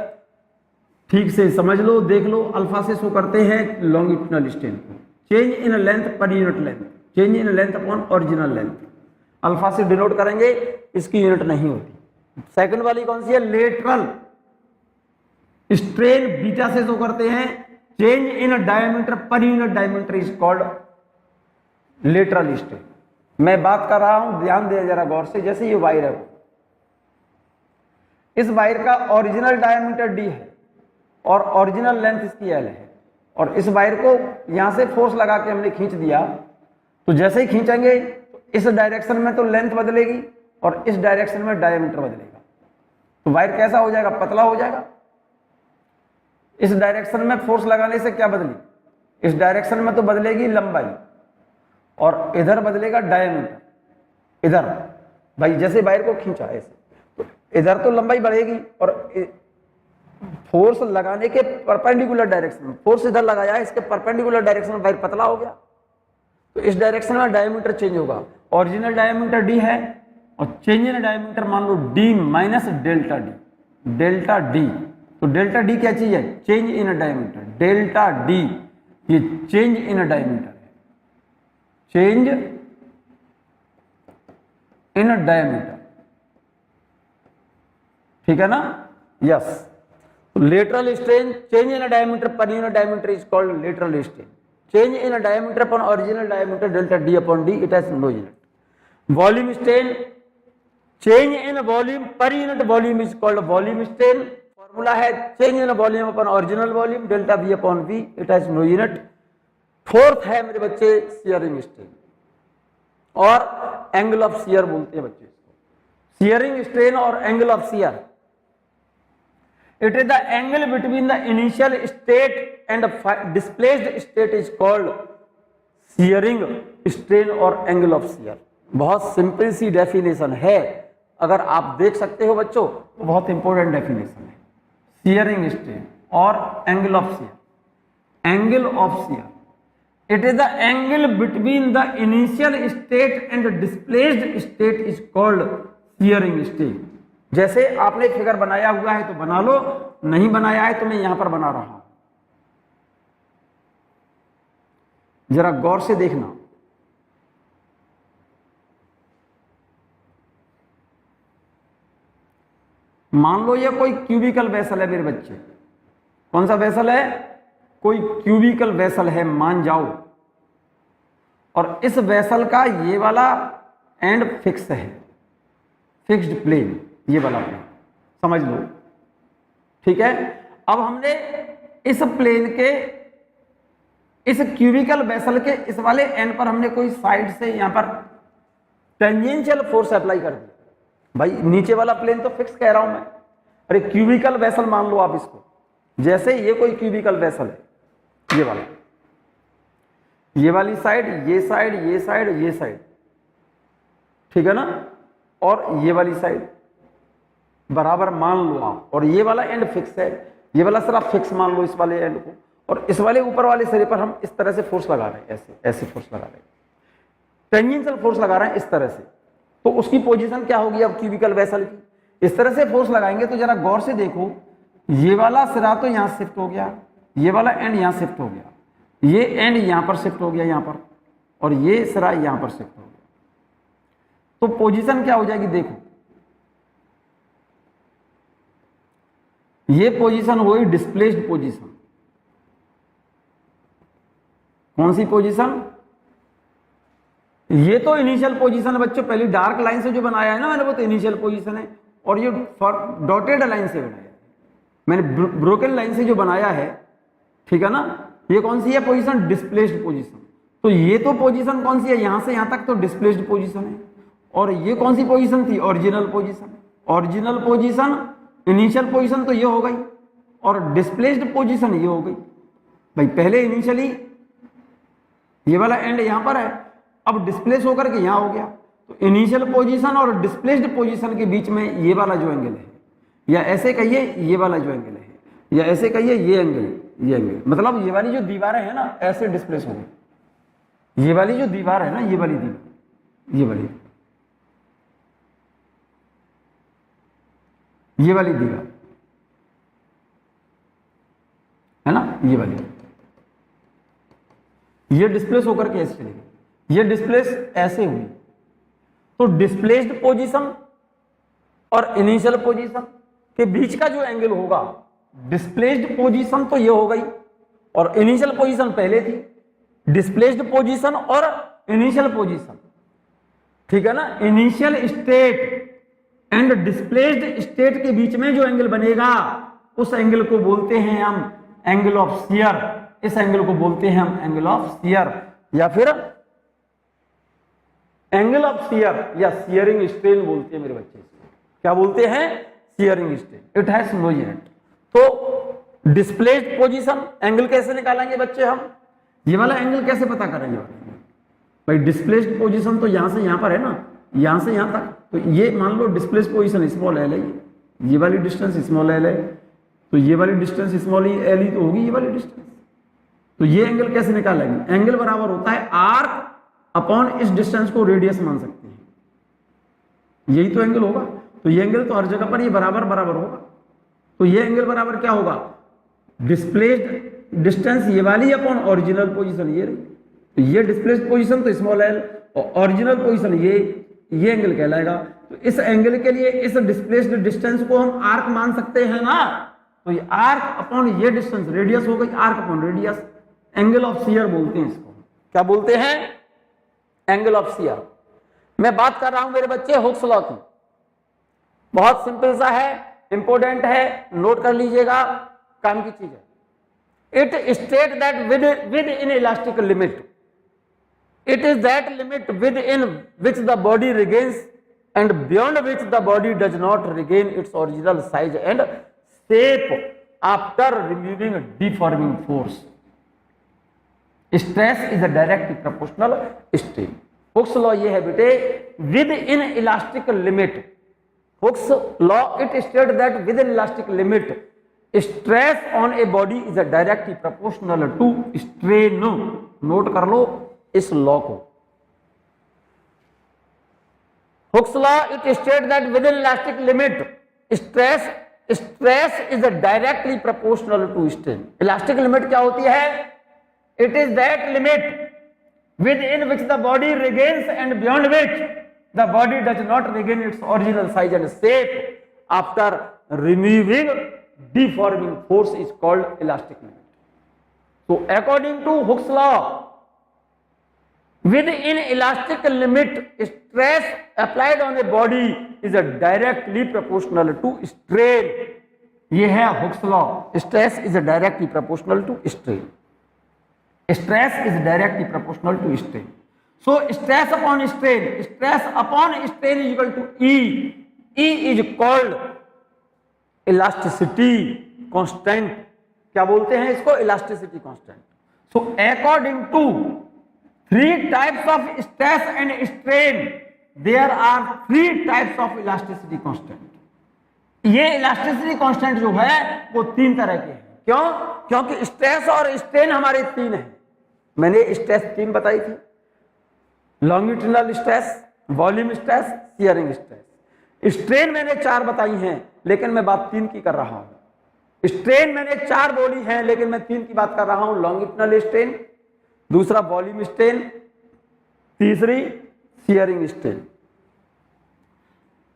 ठीक से समझ लो, देख लो, अल्फा से शो करते हैं लॉन्गिट्यूडनल स्ट्रेन को, change in length per unit length, change in length upon original length, alpha से डिनोट करेंगे, इसकी यूनिट नहीं होती। सेकंड वाली कौन सी है? लेटरल स्ट्रेन, बीटा से शो करते हैं, change in diameter per unit diameter is called lateral strain. मैं बात कर रहा हूं, ध्यान दे जरा गौर से। जैसे ये वायर है, इस वायर का ओरिजिनल डायमीटर डी है और ओरिजिनल लेंथ इसकी एल है, और इस वायर को यहां से फोर्स लगा के हमने खींच दिया, तो जैसे ही खींचेंगे तो इस डायरेक्शन में तो लेंथ बदलेगी और इस डायरेक्शन में डायमीटर बदलेगा, तो वायर कैसा हो जाएगा? पतला हो जाएगा। इस डायरेक्शन में फोर्स लगाने से क्या बदली? इस डायरेक्शन में तो बदलेगी लंबाई और इधर बदलेगा डायमीटर। इधर भाई जैसे वायर को खींचा ऐसे, तो इधर तो लंबाई बढ़ेगी और फोर्स लगाने के परपेंडिकुलर डायरेक्शन में, फोर्स इधर लगाया है, इसके परपेंडिकुलर डायरेक्शन में वायर पतला हो गया, तो इस डायरेक्शन में डायमीटर चेंज होगा। ओरिजिनल डायमीटर डी है और चेंज इन डायमीटर मान लो D minus delta D, delta D. तो डेल्टा डी क्या चीज है? Change in diameter. Delta D ये चेंज इन डायमीटर है, चेंज इन डायमीटर, ठीक है ना? Yes. Lateral strain, change in diameter per unit diameter is called lateral strain. Change in diameter upon original diameter delta D upon D, it has no unit. Volume strain, change in volume per unit volume is called volume strain. Formula है change in volume upon original volume delta V upon V, it has no unit. Fourth है मेरे बच्चे शियरिंग स्ट्रेन, और एंगल ऑफ शियर बोलते हैं बच्चे इसको। शियरिंग स्ट्रेन और angle of shear, it is the angle between the initial state and displaced state is called shearing strain और angle of shear। बहुत सिंपल सी डेफिनेशन है, अगर आप देख सकते हो बच्चों तो बहुत इंपॉर्टेंट डेफिनेशन है। shearing strain और angle of shear, angle of shear, it is the angle between the initial state and displaced state is called shearing strain। जैसे आपने फिगर बनाया हुआ है तो बना लो, नहीं बनाया है तो मैं यहां पर बना रहा हूं, जरा गौर से देखना। मान लो ये कोई क्यूबिकल वेसल है मेरे बच्चे। कौन सा वेसल है? कोई क्यूबिकल वेसल है मान जाओ, और इस वेसल का ये वाला एंड फिक्स है, फिक्स्ड प्लेन, ये वाला प्लेन समझ लो, ठीक है। अब हमने इस प्लेन के, इस क्यूबिकल वेसल के इस वाले एंड पर हमने कोई साइड से यहां पर टेंजेंशियल फोर्स अप्लाई कर दिया। भाई नीचे वाला प्लेन तो फिक्स कह रहा हूं मैं, अरे क्यूबिकल वेसल मान लो आप इसको। जैसे ये कोई क्यूबिकल वेसल है, ये वाला, ये वाली साइड, ये साइड, ये साइड, ये साइड, ठीक है ना, और ये वाली साइड बराबर मान लो आप, और ये वाला एंड फिक्स है, ये वाला सर आप फिक्स मान लो इस वाले एंड को, और इस वाले ऊपर वाले सिरे पर हम इस तरह से फोर्स लगा रहे हैं, ऐसे ऐसे फोर्स लगा रहे हैं, टेंजेंशियल फोर्स लगा रहे हैं इस तरह से। तो उसकी पोजीशन क्या होगी अब क्यूबिकल वेसल की? इस तरह से फोर्स लगाएंगे तो जरा गौर से देखो, ये वाला सिरा तो यहां शिफ्ट हो गया, ये वाला एंड यहां शिफ्ट हो गया, ये एंड यहां पर शिफ्ट हो गया यहां पर, और ये सिरा यहां पर शिफ्ट हो गया। तो पोजीशन क्या हो जाएगी? देखो ये पोजीशन हुई डिस्प्लेस्ड पोजीशन। कौन सी पोजीशन? ये तो इनिशियल पोजीशन है बच्चों, पहली डार्क लाइन से जो बनाया है ना मैंने, वो तो इनिशियल पोजीशन है, और ये डॉटेड लाइन से बनाया है मैंने, ब्रोकन लाइन से जो बनाया है, ठीक है ना, ये कौन सी है पोजीशन? Displaced position. तो ये तो पोजीशन कौन सी है? यहां से यहां तक तो डिस्प्लेस्ड पोजीशन है, और ये कौन सी पोजीशन थी? Original position. Original position, initial position तो ये हो गई, और डिस्प्लेस्ड पोजीशन ये हो गई। भाई पहले इनिशियली ये वाला एंड यहां पर है, अब डिस्प्लेस होकर के यहां हो गया, तो इनिशियल पोजीशन और डिस्प्लेस्ड पोजीशन के बीच में ये वाला जो एंगल है, या ऐसे कहिए ये वाला जो एंगल है, या ऐसे कहिए ये एंगल, मतलब ये वाली जो दीवारें हैं ना ऐसे डिस्प्लेस हो गई। ये वाली जो दीवार है ना, ये वाली दीवार, ये वाली दीवार है ना, ये वाली, ये डिस्प्लेस होकर के ऐसे चलेगी, ये डिस्प्लेस ऐसे हुई। तो डिस्प्लेस्ड पोजीशन और इनिशियल पोजीशन के बीच का जो एंगल होगा, डिस्प्लेस्ड पोजीशन तो ये हो गई और इनिशियल पोजीशन पहले थी, डिस्प्लेस्ड पोजीशन और इनिशियल पोजीशन, ठीक है ना। Initial state and displaced state के बीच में जो एंगल बनेगा उस एंगल को बोलते हैं हम एंगल ऑफ शियर। इस एंगल को बोलते हैं हम एंगल ऑफ शियर या फिर एंगल ऑफ शियर या शियरिंग स्ट्रेन बोलते हैं मेरे बच्चे। क्या बोलते हैं? Shearing strain. It has no unit. तो डिस्प्लेस्ड पोजीशन एंगल कैसे निकालेंगे बच्चे हम? ये वाला एंगल कैसे पता करेंगे भाई? डिस्प्लेस्ड पोजीशन तो यहां से यहां पर है ना, यहां से यहां तक, तो ये मान लो डिस्प्लेस्ड पोजीशन स्मॉल एल है, ये वाली डिस्टेंस स्मॉल एल है, तो ये वाली डिस्टेंस स्मॉल एल ही तो होगी ये वाली डिस्टेंस। तो ये एंगल कैसे निकालेंगे? एंगल बराबर होता है आर्क अपॉन इस डिस्टेंस को रेडियस मान सकते हैं, यही तो एंगल होगा। तो ये एंगल तो हर जगह पर ये बराबर बराबर होगा। तो ये एंगल बराबर क्या होगा? डिस्प्लेस्ड डिस्टेंस ये वाली अपॉन ओरिजिनल पोजीशन ये रही। तो ये डिस्प्लेस्ड पोजीशन तो स्मॉल एल और ओरिजिनल पोजीशन ये एंगल कहलाएगा। तो इस एंगल के लिए इस डिस्प्लेस्ड डिस्टेंस को हम आर्क मान सकते हैं ना। तो ये आर्क अपॉन ये डिस्टेंस रेडियस हो गई, arc upon radius, angle of shear बोलते हैं इसको। क्या बोलते हैं? Angle of shear. मैं बात कर रहा हूं मेरे बच्चे हुक्स लॉ की। बहुत सिंपल सा है, इंपोर्टेंट है, नोट कर लीजिएगा, काम की चीज है। It state that within elastic limit, it is that limit within which the body regains and beyond which the body does not regain its original size and shape after removing deforming force. Stress is a directly proportional strain. Hooke's law ये है बेटे, within elastic limit. Hooke's law it states that within elastic limit stress on a body is a directly proportional to strain. Note कर लो इस लॉ को। Hooke's law it state that within elastic limit stress is directly proportional to strain. Elastic limit क्या होती है? It is that limit within which the body regains and beyond which the body does not regain its original size and shape after removing deforming force is called elastic limit. So according to Hooke's law, within elastic limit, stress applied on a body is directly proportional to strain. ये है Hooke's law. Stress is directly proportional to strain. Stress is directly proportional to strain. So stress upon strain is equal to E. E is called elasticity constant. क्या बोलते हैं इसको? Elasticity constant. So according to 3 types of stress and strain there are 3 types of elasticity constant. ये इलास्टिसिटी कांस्टेंट जो है वो 3 तरह के हैं। क्यों? क्योंकि स्ट्रेस और स्ट्रेन हमारे 3 हैं। मैंने स्ट्रेस 3 बताई थी, longitudinal stress, volume stress, shearing stress. Strain मैंने 4 बताई हैं, लेकिन मैं बात 3 की कर रहा हूं। स्ट्रेन मैंने 4 बोली है, लेकिन मैं 3 की बात कर रहा हूं। लॉन्गिट्यूडिनल स्ट्रेन, दूसरा वॉल्यूम स्ट्रेन, तीसरी शियरिंग स्ट्रेन।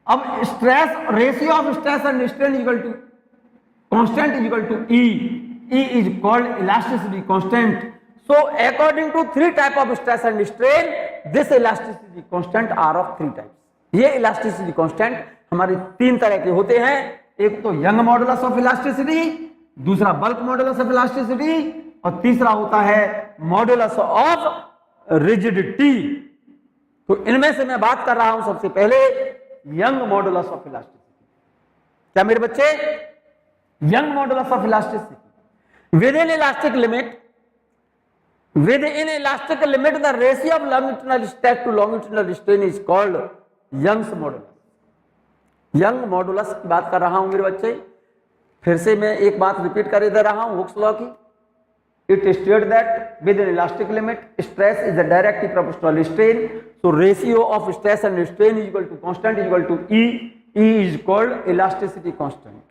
अब stress ratio of stress and strain equal to constant equal to E. E is called elasticity constant. So according to 3 type of stress and strain, this elasticity constant are of 3 types. ये इलास्टिसिटी कांस्टेंट हमारे 3 तरह के होते हैं। एक तो यंग मॉडुलस ऑफ इलास्टिसिटी, दूसरा बल्क मॉडुलस ऑफ इलास्टिसिटी, और तीसरा होता है मॉडुलस ऑफ रिजिडिटी। तो इनमें से मैं बात कर रहा हूं सबसे पहले यंग मॉडुलस ऑफ इलास्टिसिटी। क्या मेरे बच्चे? Young modulus of elasticity within elastic limit within elastic limit the ratio of longitudinal stress to longitudinal strain is called Young's modulus. Young modulus की बात कर रहा हूं मेरे बच्चे, फिर से मैं एक बात रिपीट कर दे रहा हूं हुक्स लॉ की। It states that with an elastic limit, stress is the directly proportional strain. So ratio of stress and strain is equal to constant is equal to E. E is called elasticity constant.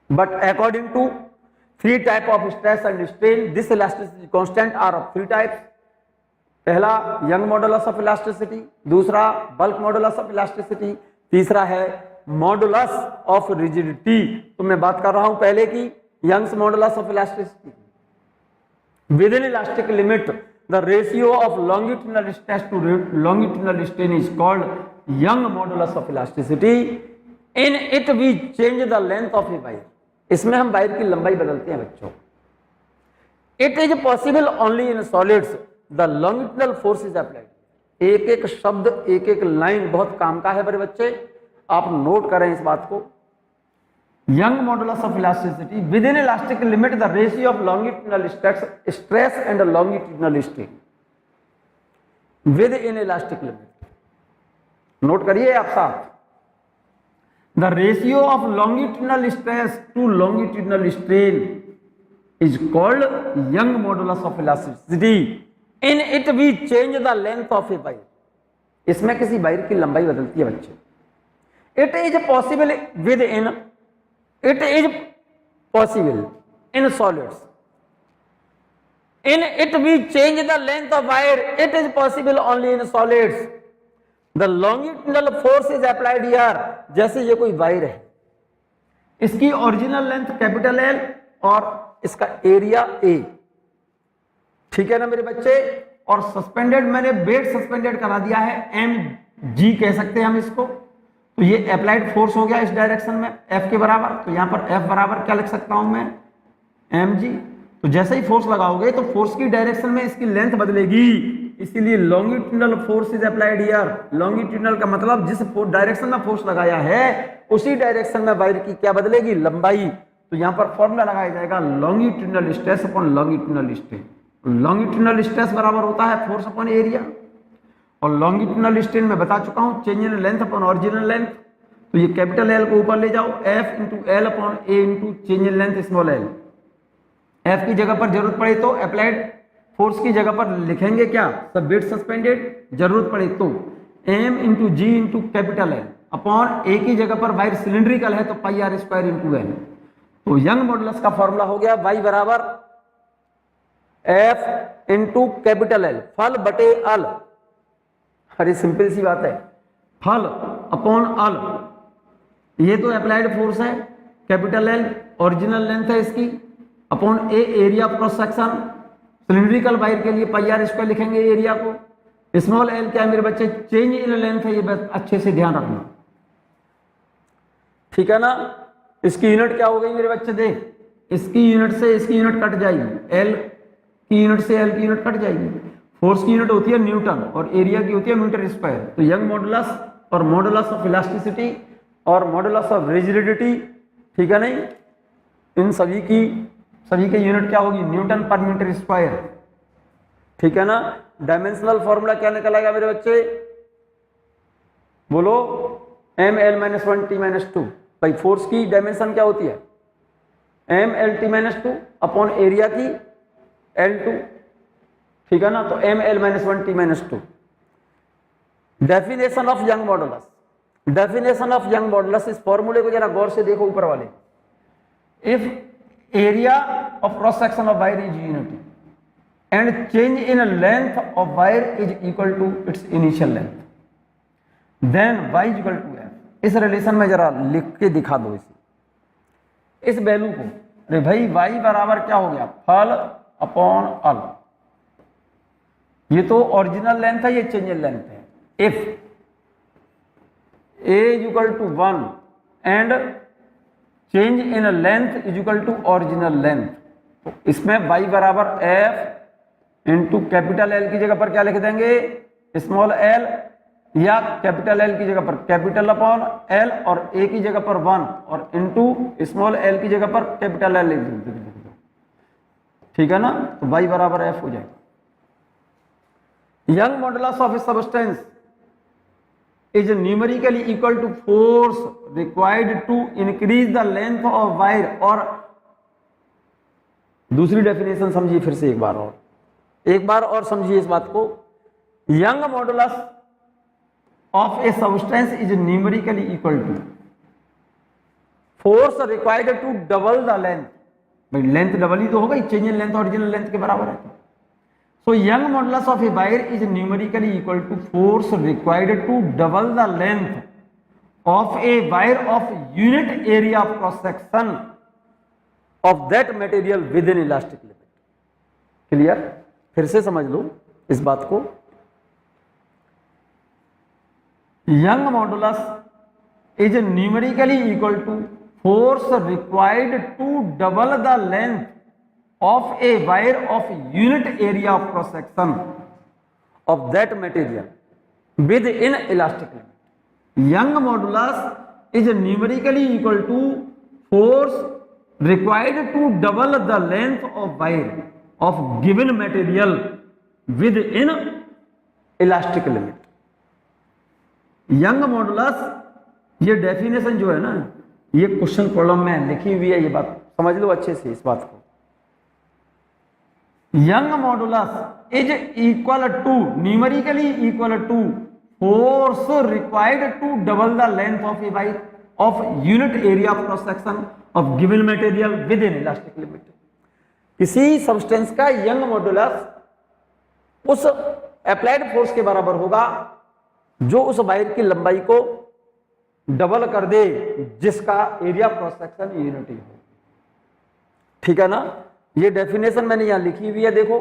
But according to three type of stress and strain, this elasticity constant are of three types. पहला यंग मॉडुलस ऑफ इलास्टिसिटी, दूसरा बल्क मॉडुलस ऑफ इलास्टिसिटी, तीसरा है मॉडुलस ऑफ रिजिडिटी। तो मैं बात कर रहा हूं पहले की Young's modulus of elasticity. Within elastic limit, the ratio of longitudinal stress to longitudinal strain is called Young modulus of elasticity. In it we change the length of a wire. इसमें हम वायर की लंबाई बदलते हैं बच्चों। It is possible only in solids. The longitudinal force is applied. एक एक शब्द एक एक लाइन बहुत काम का है मेरे बच्चे, आप नोट करें इस बात को। Young modulus of elasticity, within elastic limit the ratio of longitudinal stress and longitudinal strain within elastic limit। Note करिए आप साथ, the ratio of longitudinal stress to longitudinal strain is called young modulus of elasticity। in it we change the length of a wire। इसमें किसी वायर की लंबाई बदलती है बच्चे। it is possible within It is possible in solids. In it we change the length of wire. It is possible only in solids. The longitudinal force is applied here. जैसे ये कोई वायर है, इसकी ओरिजिनल लेंथ कैपिटल L और इसका एरिया A, ठीक है ना मेरे बच्चे। और सस्पेंडेड मैंने वेट सस्पेंडेड करा दिया है, mg कह सकते हैं हम इसको। तो ये अप्लाइड फोर्स हो गया इस डायरेक्शन में F के बराबर। तो यहां पर F बराबर क्या लिख सकता हूं मैं, mg। तो जैसे ही फोर्स लगाओगे तो फोर्स की डायरेक्शन में इसकी लेंथ बदलेगी, इसीलिए longitudinal force is applied here. Longitudinal का मतलब जिस डायरेक्शन में फोर्स लगाया है उसी डायरेक्शन में वायर की क्या बदलेगी, लंबाई। तो यहां पर फॉर्मूला लगाया जाएगा longitudinal stress upon longitudinal strain. Longitudinal stress बराबर होता है फोर्स अपॉन एरिया, और लॉन्गिट्यूडिनल स्ट्रेन में बता चुका हूं change in length upon original length. तो ये कैपिटल L को ऊपर ले जाओ, F into L upon A into change in length small l। F की जगह पर जरूरत पड़े तो अप्लाइड फोर्स की जगह पर लिखेंगे क्या, सब वेट सस्पेंडेड। जरूरत पड़े तो M into G into capital L upon A की जगह पर वायर सिलिंड्रिकल है तो पाई आर स्क्वायर इंटू L। तो यंग मॉडुलस का फॉर्मूला हो गया Y बराबर F इंटू कैपिटल L, फल बटे अल। अरे सिंपल सी बात है, फल अपॉन अल। ये तो अप्लाइड फोर्स है, कैपिटल L ओरिजिनल लेंथ है इसकी, upon A area of cross section. Cylindrical wire के लिए पाई आर स्क्वायर लिखेंगे एरिया को। स्मॉल l क्या है मेरे बच्चे, चेंज इन लेंथ है, ये बस अच्छे से ध्यान रखना, ठीक है ना। इसकी यूनिट क्या हो गई मेरे बच्चे, देख इसकी यूनिट से इसकी यूनिट कट जाएगी, L की यूनिट से L की यूनिट कट जाएगी। फोर्स की यूनिट होती है न्यूटन और एरिया की होती है मीटर स्क्वायर। तो यंग मॉडुलस और मॉडुलस ऑफ इलास्टिसिटी और मॉडुलस ऑफ रिजिडिटी, ठीक है नहीं, इन सभी की यूनिट क्या होगी, न्यूटन पर मीटर स्क्वायर, ठीक है ना। डायमेंशनल फॉर्मूला क्या निकल आएगा मेरे बच्चे, बोलो, ml-1t-2। भाई फोर्स की डायमेंशन क्या होती है, mlt-2 अपॉन एरिया की L2, ठीक है ना। तो ml-1t-2। Definition of young modulus, definition of young modulus, इस फॉर्मूले को जरा गौर से देखो ऊपर वाले। If area of cross section of wire is unity and change in length of wire is equal to its initial length, then y is equal to f। इस रिलेशन में जरा लिख के दिखा दो इस वैल्यू को। अरे भाई y बराबर क्या हो गया, फल अपॉन अल। ये तो ओरिजिनल लेंथ है, ये चेंज इन लेंथ है। If a is equal to 1 and change in length is equal to original length, तो इसमें y बराबर f इंटू कैपिटल L की जगह पर क्या लिख देंगे, स्मॉल l, या कैपिटल L की जगह पर कैपिटल अपॉन L और a की जगह पर 1 और इंटू स्मॉल l की जगह पर कैपिटल L लिख दो, ठीक है ना। तो y बराबर f हो जाएगा। Young modulus of a substance is numerically equal to force required to increase the length of wire। और दूसरी डेफिनेशन समझिए फिर से एक बार और समझिए इस बात को। Young modulus of a substance is numerically equal to force required to double the length. भाई लेंथ डबल ही तो होगा, change in length original length के बराबर है। So young modulus of a wire is numerically equal to force required to double the length of a wire of unit area of cross section of that material within elastic limit। Clear? फिर से समझ लो इस बात को। Young modulus is numerically equal to force required to double the length of a wire of unit area of cross section of that material within elastic limit। Young modulus is numerically equal to force required to double the length of wire of given material within elastic limit। Young modulus, ये डेफिनेशन जो है ना, ये क्वेश्चन प्रॉब्लम में लिखी हुई है, ये बात समझ लो अच्छे से इस बात को। Young modulus is equal to numerically equal to force required to double the length of a wire of unit area of cross section of given material within elastic limit। किसी सब्सटेंस का यंग मॉडुलस उस अप्लाइड फोर्स के बराबर होगा जो उस वायर की लंबाई को डबल कर दे जिसका एरिया क्रॉस सेक्शन यूनिटी हो। ठीक है ना? ये डेफिनेशन मैंने यहां लिखी हुई है, देखो।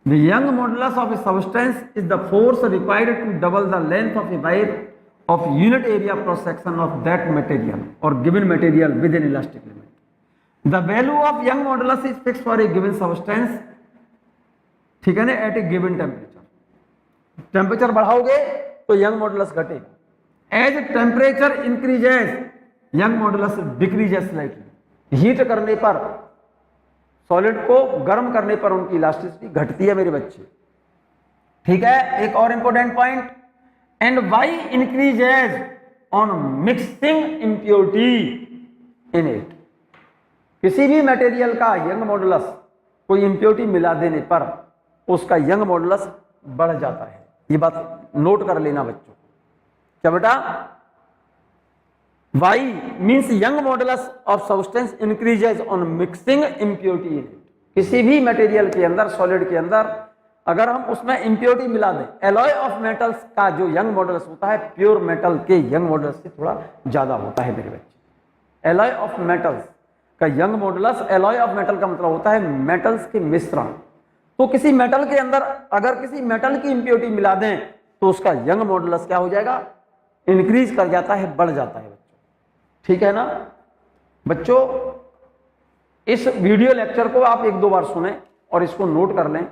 The young modulus of a substance is the force required to double the length of a wire of unit area cross section of that material और given material within elastic limit. The value of young modulus is fixed for a given substance, ठीक है ना, at a given temperature. Temperature बढ़ाओगे तो यंग मॉडुलस घटेगा। As temperature increases young modulus decreases slightly. Heat करने पर, सॉलिड को गर्म करने पर उनकी इलास्टिसिटी घटती है मेरे बच्चे। ठीक है? एक और important point, and Y increases on mixing impurity in it. किसी भी मटेरियल का यंग मॉडुलस कोई इंप्योरिटी मिला देने पर उसका यंग मॉडुलस बढ़ जाता है। ये बात नोट कर लेना बच्चों। क्या बेटा? Y means young modulus of substance increases on mixing impurity in it। किसी भी मटेरियल के अंदर, सॉलिड के अंदर अगर हम उसमें इंप्योरिटी मिला दें, एलॉय ऑफ मेटल्स का जो यंग मॉडुलस होता है प्योर मेटल के यंग मॉडुलस से थोड़ा ज्यादा होता है मेरे बच्चे। एलॉय ऑफ मेटल्स का young modulus, alloy of metal का मतलब होता है मेटल्स के मिश्रण। तो किसी मेटल के अंदर अगर किसी मेटल की इंप्योरिटी मिला दें तो उसका यंग मॉडुलस क्या हो जाएगा? इंक्रीज कर जाता है, बढ़ जाता है। ठीक है ना बच्चों? इस वीडियो लेक्चर को आप 1-2 बार सुने और इसको नोट कर लें।